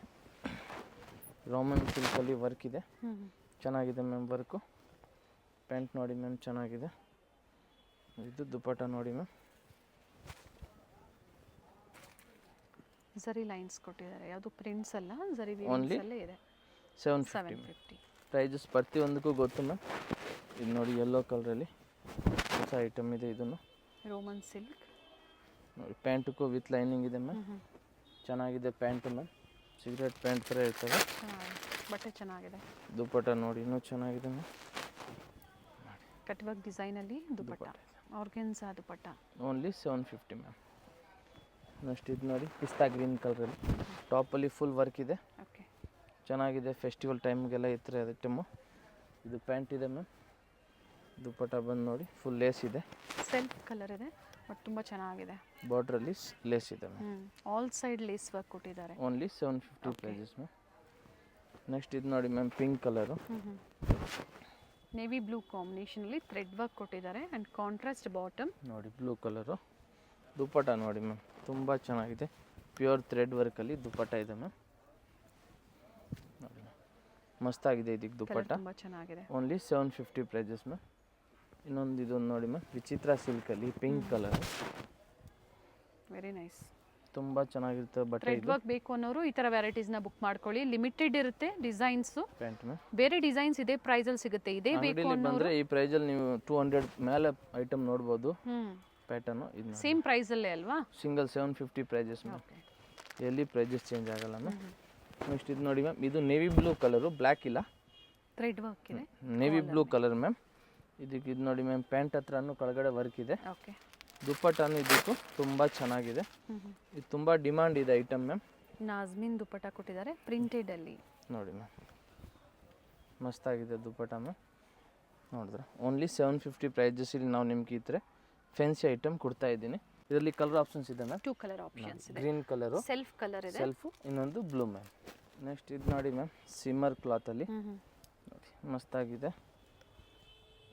ರೋಮನ್ ಸಿಲ್ಕಲ್ಲಿ ವರ್ಕ್ ಇದೆ. ಚೆನ್ನಾಗಿದೆ ಮ್ಯಾಮ್ ವರ್ಕು. ಪ್ಯಾಂಟ್ ನೋಡಿ ಮ್ಯಾಮ್ ಚೆನ್ನಾಗಿದೆ. ಇದು ದುಪ್ಪಟ್ಟ ನೋಡಿ ಮ್ಯಾಮ್. ಝರಿ ಲೈನ್ಸ್ ಕೊಟ್ಟಿದ್ದಾರೆ. ಯಾವುದು ಪ್ರಿಂಟ್ಸ್ ಅಲ್ಲ, ಝರಿ ಓನ್ಲಿ ಅಲ್ಲೇ ಇದೆ. 750. ಪ್ರೈಸಸ್ ಪ್ರತಿಯೊಂದಕ್ಕೂ ಗೊತ್ತು ಮ್ಯಾಮ್. ಇದು ನೋಡಿ ಯೆಲ್ಲೋ ಕಲರಲ್ಲಿ ಹೊಸ ಐಟಮ್ ಇದೆ. ಇದನ್ನು ರೋಮನ್ ಸಿಲ್ಕ್ ನೋಡಿ. ಪ್ಯಾಂಟಕ್ಕೂ ವಿತ್ ಲೈನಿಂಗ್ ಇದೆ ಮ್ಯಾಮ್. ಚೆನ್ನಾಗಿದೆ ಪ್ಯಾಂಟು ಮ್ಯಾಮ್. ಸಿಗರೇಟ್ ಪ್ಯಾಂಟ್ ಥರ ಇರ್ತವೆ. ಬಟ್ಟೆ ಚೆನ್ನಾಗಿದೆ. ದುಪ್ಪಟ್ಟ ನೋಡಿ ಇನ್ನೂ ಚೆನ್ನಾಗಿದೆ ಮ್ಯಾಮ್. ಕಟ್ ವರ್ಕ್ ಡಿಸೈನಲ್ಲಿ dupatta. Organza dupatta. Only 750 ma'am. Next ಇದು ನೋಡಿ ಪಿಸ್ತಾ ಗ್ರೀನ್ ಕಲರಲ್ಲಿ. ಟಾಪಲ್ಲಿ ಫುಲ್ ವರ್ಕ್ ಇದೆ. ಓಕೆ. ಚೆನ್ನಾಗಿದೆ. ಫೆಸ್ಟಿವಲ್ ಟೈಮ್ಗೆಲ್ಲ ಈ ಥರ ಐಟಮು. ಇದು ಪ್ಯಾಂಟ್ ಇದೆ ಮ್ಯಾಮ್. ದುಪ್ಪಟ್ಟ ಬಂದು ನೋಡಿ ಫುಲ್ ಲೇಸ್ ಇದೆ. ಸೆಲ್ಫ್ ಕಲರ್ ಇದೆ ಬಟ್ ತುಂಬ ಚೆನ್ನಾಗಿದೆ. ಬಾರ್ಡ್ರಲ್ಲಿ ಲೇಸ್ ಇದೆ ma'am. All side lace work ಕೊಟ್ಟಿದ್ದಾರೆ. Only 750 prices ma'am. ನೆಕ್ಸ್ಟ್ ಇದು ನೋಡಿ ma'am pink colour. Navy blue ಕಾಂಬಿನೇಷನಲ್ಲಿ ಥ್ರೆಡ್ ವರ್ಕ್ ಕೊಟ್ಟಿದ್ದಾರೆ ಆ್ಯಂಡ್ ಕಾಂಟ್ರಾಸ್ಟ್ ಬಾಟಮ್. ನೋಡಿ ಬ್ಲೂ ಕಲರು. ದುಪ್ಪಟ್ಟ ನೋಡಿ ಮ್ಯಾಮ್ ತುಂಬ ಚೆನ್ನಾಗಿದೆ. ಪ್ಯೂರ್ ಥ್ರೆಡ್ ವರ್ಕಲ್ಲಿ ದುಪ್ಪಟ್ಟ ಇದೆ ಮ್ಯಾಮ್. ನೋಡಿ ಮಸ್ತಾಗಿದೆ. ಇದಕ್ಕೆ ದುಪ್ಪಟ್ಟ ತುಂಬ ಚೆನ್ನಾಗಿದೆ. Only 750 prices ma'am. ಇನ್ನೊಂದು ಇದೊಂದು ನೋಡಿ ಮ್ಯಾಮ್ ವಿಚಿತ್ರ ಸಿಲ್ಕಲ್ಲಿ ಪಿಂಕ್ ಕಲರ್. Very nice. ತುಂಬ ಚೆನ್ನಾಗಿರುತ್ತೆ ಬಟ್ಟೆ. ಥ್ರೆಡ್ ವರ್ಕ್ ಬೇಕು ಅನ್ನೋರು ಈ ಥರ ವೆರೈಟೀಸ್ನ ಬುಕ್ ಮಾಡ್ಕೊಳ್ಳಿ. ಲಿಮಿಟೆಡ್ ಇರುತ್ತೆ ಡಿಸೈನ್ಸು. ಪ್ಯಾಂಟ್ ಮ್ಯಾಮ್ ಬೇರೆ ಡಿಸೈನ್ಸ್ ಇದೇ ಪ್ರೈಸಲ್ಲಿ ಸಿಗುತ್ತೆ. ಇದೇ ಬೇಕು ಬಂದರೆ ಈ ಪ್ರೈಸಲ್ಲಿ ನೀವು 200 ಮೇಲೆ ಐಟಮ್ ನೋಡ್ಬೋದು. ಪ್ಯಾಟರ್ನು ಇದು ಸೇಮ್ ಪ್ರೈಸಲ್ಲೇ ಅಲ್ವಾ? Single 750 prices ma'am. ಎಲ್ಲಿ ಪ್ರೈಸಸ್ ಚೇಂಜ್ ಆಗಲ್ಲ ಮ್ಯಾಮ್. ನೆಕ್ಸ್ಟ್ ಇದು ನೋಡಿ ಮ್ಯಾಮ್. ಇದು ನೇವಿ ಬ್ಲೂ ಕಲರು. ಬ್ಲ್ಯಾಕ್ ಇಲ್ಲ, ಥ್ರೆಡ್ ವರ್ಕ್ ಇದೆ. Navy blue colour ma'am. ಇದಕ್ಕೆ ಇದು ನೋಡಿ ಮ್ಯಾಮ್ ಪ್ಯಾಂಟ್ ಹತ್ರನೂ ಕೆಳಗಡೆ ವರ್ಕ್ ಇದೆ. ಓಕೆ. ದುಪ್ಪಟ್ಟನು ಇದಕ್ಕೂ ತುಂಬ ಚೆನ್ನಾಗಿದೆ. ಇದು ತುಂಬ ಡಿಮಾಂಡ್ ಇದೆ ಐಟಮ್ ಮ್ಯಾಮ್. ನಾಜ್ಮಿನ್ ದುಪ್ಪಟ್ಟ ಕೊಟ್ಟಿದ್ದಾರೆ ಪ್ರಿಂಟೆಡಲ್ಲಿ. ನೋಡಿ ಮ್ಯಾಮ್ ಮಸ್ತಾಗಿದೆ ದುಪ್ಪಟ್ಟ ಮ್ಯಾಮ್. ನೋಡಿದ್ರೆ ಓನ್ಲಿ 750 ಪ್ರೈಸಸ್. ಇಲ್ಲಿ ನಾವು ನಿಮ್ಗೆ ಈ ಥರ ಫ್ಯಾನ್ಸಿ ಐಟಮ್ ಕೊಡ್ತಾ ಇದ್ದೀನಿ. ಇದರಲ್ಲಿ ಕಲರ್ ಆಪ್ಷನ್ಸ್ ಇದೆ ಮ್ಯಾಮ್. 2 ಕಲರ್ ಆಪ್ಷನ್ಸ್ ಇದೆ. ಗ್ರೀನ್ ಕಲರು, ಸೆಲ್ಫ್ ಕಲರ್ ಇದೆ. ಸೆಲ್ಫು, ಇನ್ನೊಂದು ಬ್ಲೂ ಮ್ಯಾಮ್. ನೆಕ್ಸ್ಟ್ ಇದು ನೋಡಿ ಮ್ಯಾಮ್ ಸಿಮ್ಮರ್ ಕ್ಲಾತಲ್ಲಿ ನೋಡಿ ಮಸ್ತಾಗಿದೆ.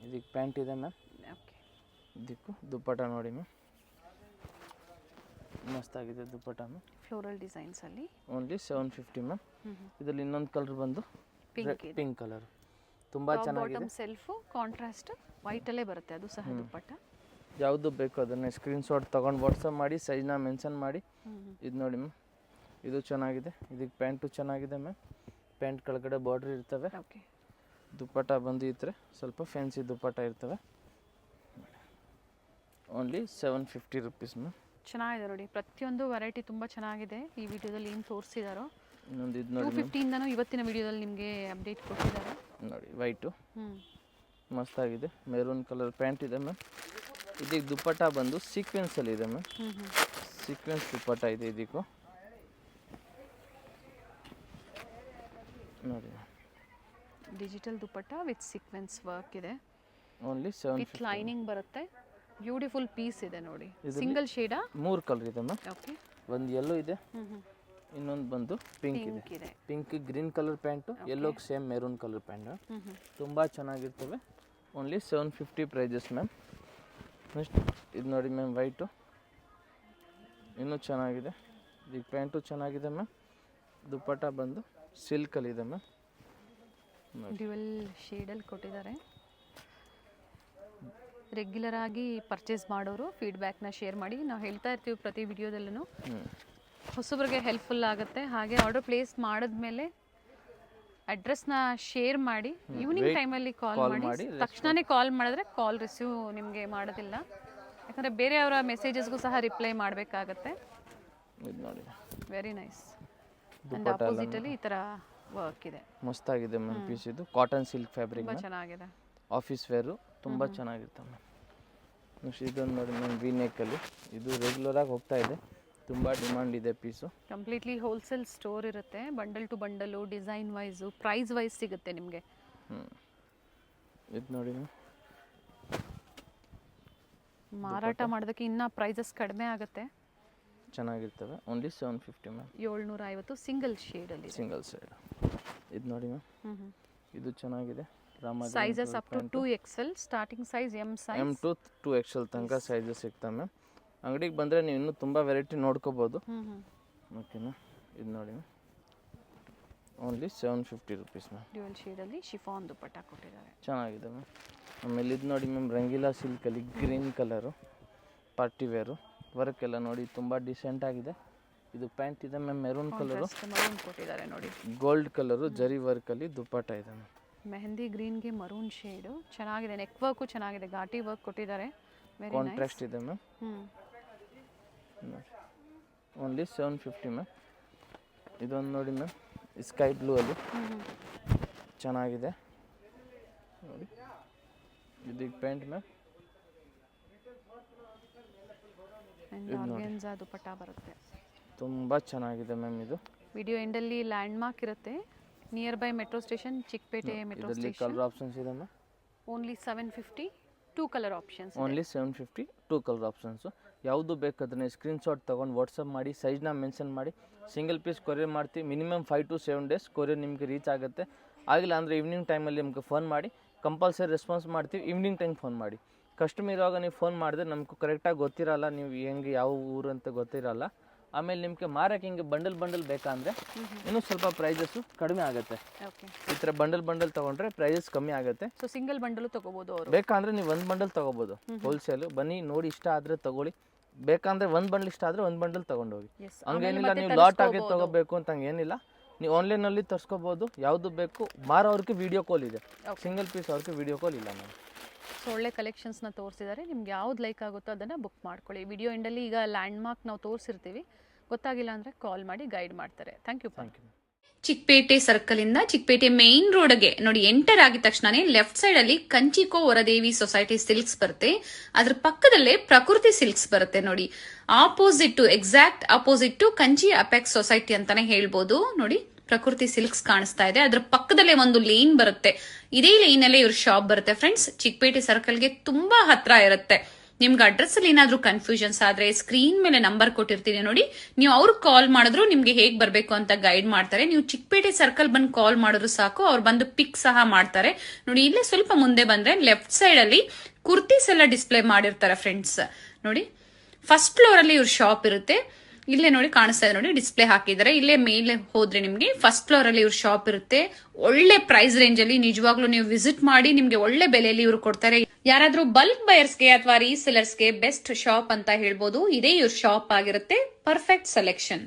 ಇದಕ್ಕೆ ಪ್ಯಾಂಟ್ ಇದೆ ಮ್ಯಾಮ್. ಓಕೆ. ಇದಕ್ಕೂ ದುಪ್ಪಟ್ಟ ನೋಡಿ ಮ್ಯಾಮ್ ಮಸ್ತಾಗಿದೆ ದುಪ್ಪಟ್ಟ ಮ್ಯಾಮ್. ಫ್ಲೋರಲ್ ಡಿಸೈನ್ಸಲ್ಲಿ ಓನ್ಲಿ 750 ಮ್ಯಾಮ್. ಇದರಲ್ಲಿ ಇನ್ನೊಂದು ಕಲರ್ ಬಂದು ಪಿಂಕ್ ಕಲರ್. ತುಂಬ ಚೆನ್ನಾಗಿದೆ. ಸೆಲ್ಫು ಕಾಂಟ್ರಾಸ್ಟ್ ವೈಟಲ್ಲೇ ಬರುತ್ತೆ. ಅದು ಸಹ ದುಪ್ಪಟ್ಟ. ಯಾವುದು ಬೇಕು ಅದನ್ನೇ ಸ್ಕ್ರೀನ್ಶಾಟ್ ತೊಗೊಂಡು ವಾಟ್ಸಪ್ ಮಾಡಿ ಸೈಜ್ನ ಮೆನ್ಷನ್ ಮಾಡಿ. ಇದು ನೋಡಿ ಮ್ಯಾಮ್ ಇದು ಚೆನ್ನಾಗಿದೆ. ಇದಕ್ಕೆ ಪ್ಯಾಂಟು ಚೆನ್ನಾಗಿದೆ ಮ್ಯಾಮ್. ಪ್ಯಾಂಟ್ ಕೆಳಗಡೆ ಬಾರ್ಡ್ರ್ ಇರ್ತವೆ. ಓಕೆ. ದುಪ್ಪಟ್ಟ ಬಂದು ಈ ಥರ ಸ್ವಲ್ಪ ಫ್ಯಾನ್ಸಿ ದುಪ್ಪಟ್ಟ ಇರ್ತವೆ. Only 750 rupees ma'am. ಚೆನ್ನಾಗಿದೆ ನೋಡಿ, ಪ್ರತಿಯೊಂದು ವೆರೈಟಿ ತುಂಬ ಚೆನ್ನಾಗಿದೆ. ಈ ವಿಡಿಯೋದಲ್ಲಿ ಏನು ತೋರಿಸಿದಾರೋ ಇನ್ನೊಂದು ಇದು ನೋಡಿ 250 ಇವತ್ತಿನ ವಿಡಿಯೋದಲ್ಲಿ ನಿಮಗೆ ಅಪ್ಡೇಟ್ ಕೊಟ್ಟಿದ್ದಾರೆ ನೋಡಿ. ವೈಟು ಮಸ್ತಾಗಿದೆ. ಮೆರೂನ್ ಕಲರ್ ಪ್ಯಾಂಟ್ ಇದೆ ಮ್ಯಾಮ್. ಇದಕ್ಕೆ ದುಪ್ಪಟ್ಟ ಬಂದು ಸೀಕ್ವೆನ್ಸಲ್ಲಿ ಇದೆ ಮ್ಯಾಮ್. ಸೀಕ್ವೆನ್ಸ್ ದುಪ್ಪಟ್ಟ ಇದೆ ಇದಕ್ಕೂ ನೋಡಿ. Digital dupatta with sequins work ಇದೆ. Only with 750. ಲೈನಿಂಗ್ ಬರುತ್ತೆ. ಬ್ಯೂಟಿಫುಲ್ ಪೀಸ್ ಇದೆ ನೋಡಿ. ಸಿಂಗಲ್ ಶೇಡಾ? 3 ಕಲರ್ ಇದೆ ಮ್ಯಾಮ್. ಓಕೆ. ಒಂದು ಯೆಲ್ಲೋ ಇದೆ, ಇನ್ನೊಂದು ಬಂದು ಪಿಂಕ್ ಇದೆ. ಪಿಂಕ್ ಗ್ರೀನ್ ಕಲರ್ ಪ್ಯಾಂಟು, ಯೆಲ್ಲೋಗೆ ಸೇಮ್ ಮೆರೂನ್ ಕಲರ್ ಪ್ಯಾಂಟ್. ತುಂಬ ಚೆನ್ನಾಗಿರ್ತವೆ. Only 750 prices ma'am. ನೆಕ್ಸ್ಟ್ ಇದು ನೋಡಿ ಮ್ಯಾಮ್, ವೈಟು ಇನ್ನೂ ಚೆನ್ನಾಗಿದೆ. ಈಗ ಪ್ಯಾಂಟು ಚೆನ್ನಾಗಿದೆ ಮ್ಯಾಮ್. ದುಪ್ಪಟ್ಟ ಬಂದು ಸಿಲ್ಕಲ್ಲಿದೆ ಮ್ಯಾಮ್. ಡ್ಯುಯಲ್ ಶೇಡಲ್ಲಿ ಕೊಟ್ಟಿದ್ದಾರೆ. ರೆಗ್ಯುಲರ್ ಆಗಿ ಪರ್ಚೇಸ್ ಮಾಡೋರು ಫೀಡ್ಬ್ಯಾಕ್ನ ಶೇರ್ ಮಾಡಿ. ನಾವು ಹೇಳ್ತಾ ಇರ್ತೀವಿ ಪ್ರತಿ ವಿಡಿಯೋದಲ್ಲೂ, ಹೊಸಬ್ರಿಗೆ ಹೆಲ್ಪ್ಫುಲ್ ಆಗುತ್ತೆ. ಹಾಗೆ ಆರ್ಡರ್ ಪ್ಲೇಸ್ ಮಾಡಿದ್ಮೇಲೆ ಅಡ್ರೆಸ್ನ ಶೇರ್ ಮಾಡಿ. ಈವ್ನಿಂಗ್ ಟೈಮಲ್ಲಿ ಕಾಲ್ ಮಾಡಿ. ತಕ್ಷಣವೇ ಕಾಲ್ ಮಾಡಿದ್ರೆ ಕಾಲ್ ರಿಸೀವ್ ನಿಮಗೆ ಮಾಡೋದಿಲ್ಲ, ಯಾಕಂದರೆ ಬೇರೆಯವರ ಮೆಸೇಜಸ್ಗೂ ಸಹ ರಿಪ್ಲೈ ಮಾಡಬೇಕಾಗತ್ತೆ. Very nice. ಆ್ಯಂಡ್ ಆಪೋಸಿಟಲ್ಲಿ ಈ ಥರ ವರ್ಕ್ ಇದೆ. ಮಸ್ತಾಗಿದೆ ಮ್ಯಾಮ್ ಪೀಸ್. ಇದು ಕಾಟನ್ ಸಿಲ್ಕ್ ಫ್ಯಾಬ್ರಿಕ್, ತುಂಬ ಚೆನ್ನಾಗಿದೆ. ಆಫೀಸ್ ವೇರು ತುಂಬ ಚೆನ್ನಾಗಿರ್ತವೆ ಮ್ಯಾಮ್. ನೆಕ್ಸ್ಟ್ ಇದೊಂದು ನೋಡಿ ಮ್ಯಾಮ್, ವಿ ನೆಕ್ಕಲ್ಲಿ. ಇದು ರೆಗ್ಯುಲರಾಗಿ ಹೋಗ್ತಾ ಇದೆ, ತುಂಬ ಡಿಮಾಂಡ್ ಇದೆ ಪೀಸು. ಕಂಪ್ಲೀಟ್ಲಿ ಹೋಲ್ಸೇಲ್ ಸ್ಟೋರ್ ಇರುತ್ತೆ. Bundle to bundle, design wise, price wise ಸಿಗುತ್ತೆ ನಿಮಗೆ. ಇದು ನೋಡಿ ಮ್ಯಾಮ್, ಮಾರಾಟ ಮಾಡೋದಕ್ಕೆ ಇನ್ನೂ ಪ್ರೈಸಸ್ ಕಡಿಮೆ ಆಗುತ್ತೆ. ಚೆನ್ನಾಗಿರ್ತವೆ. Only 750 ma'am. 750 ಸಿಂಗಲ್ ಶೇಡಲ್ಲಿ. Single shade. ಇದು ನೋಡಿ ಮ್ಯಾಮ್, ಇದು ಚೆನ್ನಾಗಿದೆ. Sizes up to 2XL, starting size M size, M to 2XL ತನಕ ಸೈಜಸ್ ಸಿಗ್ತವೆ ಮ್ಯಾಮ್. ಅಂಗಡಿಗೆ ಬಂದರೆ ನೀವು ಇನ್ನೂ ತುಂಬ ವೆರೈಟಿ ನೋಡ್ಕೋಬೋದು. ಓಕೆನಾ. ಇದು ನೋಡಿ ma'am, only 750 rupees ma'am. Dual ಶೇಡಲ್ಲಿ ಶಿಫಾನ್ ದುಪ್ಪಟ್ಟ ಕೊಟ್ಟಿದ್ದಾರೆ. ಚೆನ್ನಾಗಿದೆ ಮ್ಯಾಮ್. ಆಮೇಲೆ ಇದು ನೋಡಿ ಮ್ಯಾಮ್, ರಂಗೀಲಾ ಸಿಲ್ಕಲ್ಲಿ green colour, party wear. Work ಎಲ್ಲ ನೋಡಿ ತುಂಬ ಡಿಸೆಂಟ್ ಆಗಿದೆ. ಇದು ಪ್ಯಾಂಟ್ ಇದೆ ಮ್ಯಾಮ್, ಮೆರೂನ್ ಕಲರು, ಮರೂನ್ ಕೊಟ್ಟಿದ್ದಾರೆ ನೋಡಿ. ಗೋಲ್ಡ್ ಕಲರು ಜರಿ ವರ್ಕಲ್ಲಿ ದುಪ್ಪಟ್ಟ ಇದೆ ಮ್ಯಾಮ್. ಮೆಹಂದಿ ಗ್ರೀನ್ಗೆ ಮರೂನ್ ಶೇಡು ಚೆನ್ನಾಗಿದೆ. ನೆಕ್ ವರ್ಕು ಚೆನ್ನಾಗಿದೆ, ಘಾಟಿ ವರ್ಕ್ ಕೊಟ್ಟಿದ್ದಾರೆ. ಕಾಂಟ್ರಾಸ್ಟ್ ಇದೆ ಮ್ಯಾಮ್. Only 750 ma'am. ಇದೊಂದು ನೋಡಿ ಮ್ಯಾಮ್, ಸ್ಕೈ ಬ್ಲೂ ಅಲ್ಲಿ ಚೆನ್ನಾಗಿದೆ ನೋಡಿ. ಇದಕ್ಕೆ ಪ್ಯಾಂಟ್ ಮ್ಯಾಮ್. ಆರ್ಗೆನ್ಜಾ ದುಪ್ಪಟ್ಟ ಬರುತ್ತೆ. ತುಂಬ ಚೆನ್ನಾಗಿದೆ ಮ್ಯಾಮ್. ಇದು ವಿಡಿಯೋ ಎಂಡಲ್ಲಿ ಲ್ಯಾಂಡ್ ಮಾರ್ಕ್ ಇರುತ್ತೆ. Near by metro station, Chickpet metro station. Colour options ಇದೆ ma'am. Only 750, 2 colour options. Only 750, 2 colour options. ಯಾವುದು ಬೇಕಾದ್ರೆ ಸ್ಕ್ರೀನ್ಶಾಟ್ ತೊಗೊಂಡು ವಾಟ್ಸಪ್ ಮಾಡಿ, ಸೈಜ್ನ ಮೆನ್ಷನ್ ಮಾಡಿ, ಸಿಂಗಲ್ ಪೀಸ್ ಕೊರಿಯರ್ ಮಾಡ್ತೀವಿ. ಮಿನಿಮಮ್ 5 to 7 ಡೇಸ್ ಕೊರಿಯರ್ ನಿಮಗೆ ರೀಚ್ ಆಗುತ್ತೆ. ಆಗಿಲ್ಲ ಅಂದರೆ ಈವ್ನಿಂಗ್ ಟೈಮಲ್ಲಿ ನಿಮ್ಗೆ ಫೋನ್ ಮಾಡಿ, ಕಂಪಲ್ಸರಿ ರೆಸ್ಪಾನ್ಸ್ ಮಾಡ್ತೀವಿ. ಈವ್ನಿಂಗ್ ಟೈಮ್ ಫೋನ್ ಮಾಡಿ. ಕಸ್ಟಮರ್ ಇರುವಾಗ ನೀವು ಫೋನ್ ಮಾಡಿದ್ರೆ ನಮ್ಗೆ ಕರೆಕ್ಟಾಗಿ ಗೊತ್ತಿರಲ್ಲ, ನೀವು ಹೆಂಗೆ ಯಾವ ಊರು ಅಂತ ಗೊತ್ತಿರಲ್ಲ. ಆಮೇಲೆ ನಿಮಗೆ ಮಾರಕ್ಕೆ ಹಿಂಗೆ ಬಂಡಲ್ ಬೇಕಂದರೆ ಇನ್ನೂ ಸ್ವಲ್ಪ ಪ್ರೈಸಸ್ಸು ಕಡಿಮೆ ಆಗುತ್ತೆ. ಈ ಥರ ಬಂಡಲ್ ತೊಗೊಂಡ್ರೆ ಪ್ರೈಸಸ್ ಕಮ್ಮಿ ಆಗುತ್ತೆ. ಸೊ ಸಿಂಗಲ್ ಬಂಡಲು ತೊಗೋಬೋದು ಅವರು. ಬೇಕಂದರೆ ನೀವು ಒಂದು ಬಂಡಲ್ ತೊಗೋಬೋದು ಹೋಲ್ಸೇಲು. ಬನ್ನಿ ನೋಡಿ, ಇಷ್ಟ ಆದರೆ ತೊಗೊಳ್ಳಿ. ಬೇಕಂದರೆ ಒಂದು ಬಂಡಲ್ ಇಷ್ಟ ಆದರೆ ಒಂದು ಬಂಡಲ್ ತೊಗೊಂಡೋಗಿ. ಹಂಗೇನಿಲ್ಲ ನೀವು ಲಾಟ್ ಆಗಿ ತೊಗೋಬೇಕು ಅಂತ ಹಂಗೇನಿಲ್ಲ. ನೀವು ಆನ್ಲೈನಲ್ಲಿ ತರಿಸ್ಕೋಬೋದು. ಯಾವುದು ಬೇಕು ಮಾರೋರಿಗೆ ವೀಡಿಯೋ ಕಾಲ್ ಇದೆ, ಸಿಂಗಲ್ ಪೀಸ್ ಅವ್ರಿಗೆ ವೀಡಿಯೋ ಕಾಲ್ ಇಲ್ಲ ಮ್ಯಾಮ್. ಸೊ ಒಳ್ಳೆ ಕಲೆಕ್ಷನ್ಸ್ನ ತೋರಿಸಿದ್ದಾರೆ. ನಿಮ್ಗೆ ಯಾವ್ದು ಲೈಕ್ ಆಗುತ್ತೋ ಅದನ್ನು ಬುಕ್ ಮಾಡ್ಕೊಳ್ಳಿ. ವಿಡಿಯೋ ಎಂಡಲ್ಲಿ ಈಗ ಲ್ಯಾಂಡ್ ಮಾರ್ಕ್ ನಾವು ತೋರಿಸಿರ್ತೀವಿ, ಗೊತ್ತಾಗಿಲ್ಲ ಅಂದರೆ ಕಾಲ್ ಮಾಡಿ ಗೈಡ್ ಮಾಡ್ತಾರೆ. Thank you. ಚಿಕ್ಕಪೇಟೆ ಸರ್ಕಲ್ ಇಂದ ಚಿಕ್ಕಪೇಟೆ ಮೇನ್ ರೋಡ್ಗೆ ನೋಡಿ ಎಂಟರ್ ಆಗಿದ ತಕ್ಷಣನೇ ಲೆಫ್ಟ್ ಸೈಡ್ ಅಲ್ಲಿ ಕಂಚಿಕೋ ವರದೇವಿ ಸೊಸೈಟಿ ಸಿಲ್ಕ್ಸ್ ಬರುತ್ತೆ. ಅದ್ರ ಪಕ್ಕದಲ್ಲೇ ಪ್ರಕೃತಿ ಸಿಲ್ಕ್ಸ್ ಬರುತ್ತೆ ನೋಡಿ. Exact opposite to Kanchi apex society ಅಂತಾನೆ ಹೇಳ್ಬೋದು. ನೋಡಿ ಪ್ರಕೃತಿ ಸಿಲ್ಕ್ಸ್ ಕಾಣಿಸ್ತಾ ಇದೆ. ಅದ್ರ ಪಕ್ಕದಲ್ಲೇ ಒಂದು ಲೇನ್ ಬರುತ್ತೆ. ಇದೇ ಲೈನ್ ಅಲ್ಲೇ ಇವ್ರ ಶಾಪ್ ಬರುತ್ತೆ ಫ್ರೆಂಡ್ಸ್. ಚಿಕ್ಕಪೇಟೆ ಸರ್ಕಲ್ಗೆ ತುಂಬಾ ಹತ್ರ ಇರುತ್ತೆ. ನಿಮ್ಗೆ ಅಡ್ರೆಸ್ ಅಲ್ಲಿ ಏನಾದ್ರೂ ಕನ್ಫ್ಯೂಷನ್ಸ್ ಆದ್ರೆ ಸ್ಕ್ರೀನ್ ಮೇಲೆ ನಂಬರ್ ಕೊಟ್ಟಿರ್ತೀನಿ ನೋಡಿ, ನೀವು ಅವ್ರಿಗೆ ಕಾಲ್ ಮಾಡಿದ್ರು ನಿಮ್ಗೆ ಹೇಗ್ ಬರ್ಬೇಕು ಅಂತ ಗೈಡ್ ಮಾಡ್ತಾರೆ. ನೀವು ಚಿಕ್ಕಪೇಟೆ ಸರ್ಕಲ್ ಬಂದು ಕಾಲ್ ಮಾಡಿದ್ರು ಸಾಕು, ಅವ್ರು ಬಂದು ಪಿಕ್ ಸಹ ಮಾಡ್ತಾರೆ. ನೋಡಿ ಇಲ್ಲೇ ಸ್ವಲ್ಪ ಮುಂದೆ ಬಂದ್ರೆ ಲೆಫ್ಟ್ ಸೈಡ್ ಅಲ್ಲಿ ಕುರ್ತೀಸ್ ಎಲ್ಲ ಡಿಸ್ಪ್ಲೇ ಮಾಡಿರ್ತಾರೆ ಫ್ರೆಂಡ್ಸ್. ನೋಡಿ ಫಸ್ಟ್ ಫ್ಲೋರ್ ಅಲ್ಲಿ ಇವ್ರ ಶಾಪ್ ಇರುತ್ತೆ. ಇಲ್ಲೇ ನೋಡಿ ಕಾಣಿಸ್ತಾ ಇದೆ ನೋಡಿ, ಡಿಸ್ಪ್ಲೇ ಹಾಕಿದ್ದಾರೆ. ಇಲ್ಲೇ ಮೇಲೆ ಹೋದ್ರೆ ನಿಮ್ಗೆ ಫಸ್ಟ್ ಫ್ಲೋರ್ ಅಲ್ಲಿ ಇವ್ರ ಶಾಪ್ ಇರುತ್ತೆ. ಒಳ್ಳೆ ಪ್ರೈಸ್ ರೇಂಜ್ ಅಲ್ಲಿ ನಿಜವಾಗ್ಲೂ ನೀವು ವಿಸಿಟ್ ಮಾಡಿ, ನಿಮ್ಗೆ ಒಳ್ಳೆ ಬೆಲೆಯಲ್ಲಿ ಇವ್ರು ಕೊಡ್ತಾರೆ. ಯಾರಾದ್ರೂ ಬಲ್ಕ್ ಬಯರ್ಸ್ಗೆ ಅಥವಾ ರೀಸೆಲರ್ಸ್ಗೆ ಬೆಸ್ಟ್ ಶಾಪ್ ಅಂತ ಹೇಳ್ಬೋದು. ಇದೇ ಇವ್ರ ಶಾಪ್ ಆಗಿರುತ್ತೆ. Perfect selection.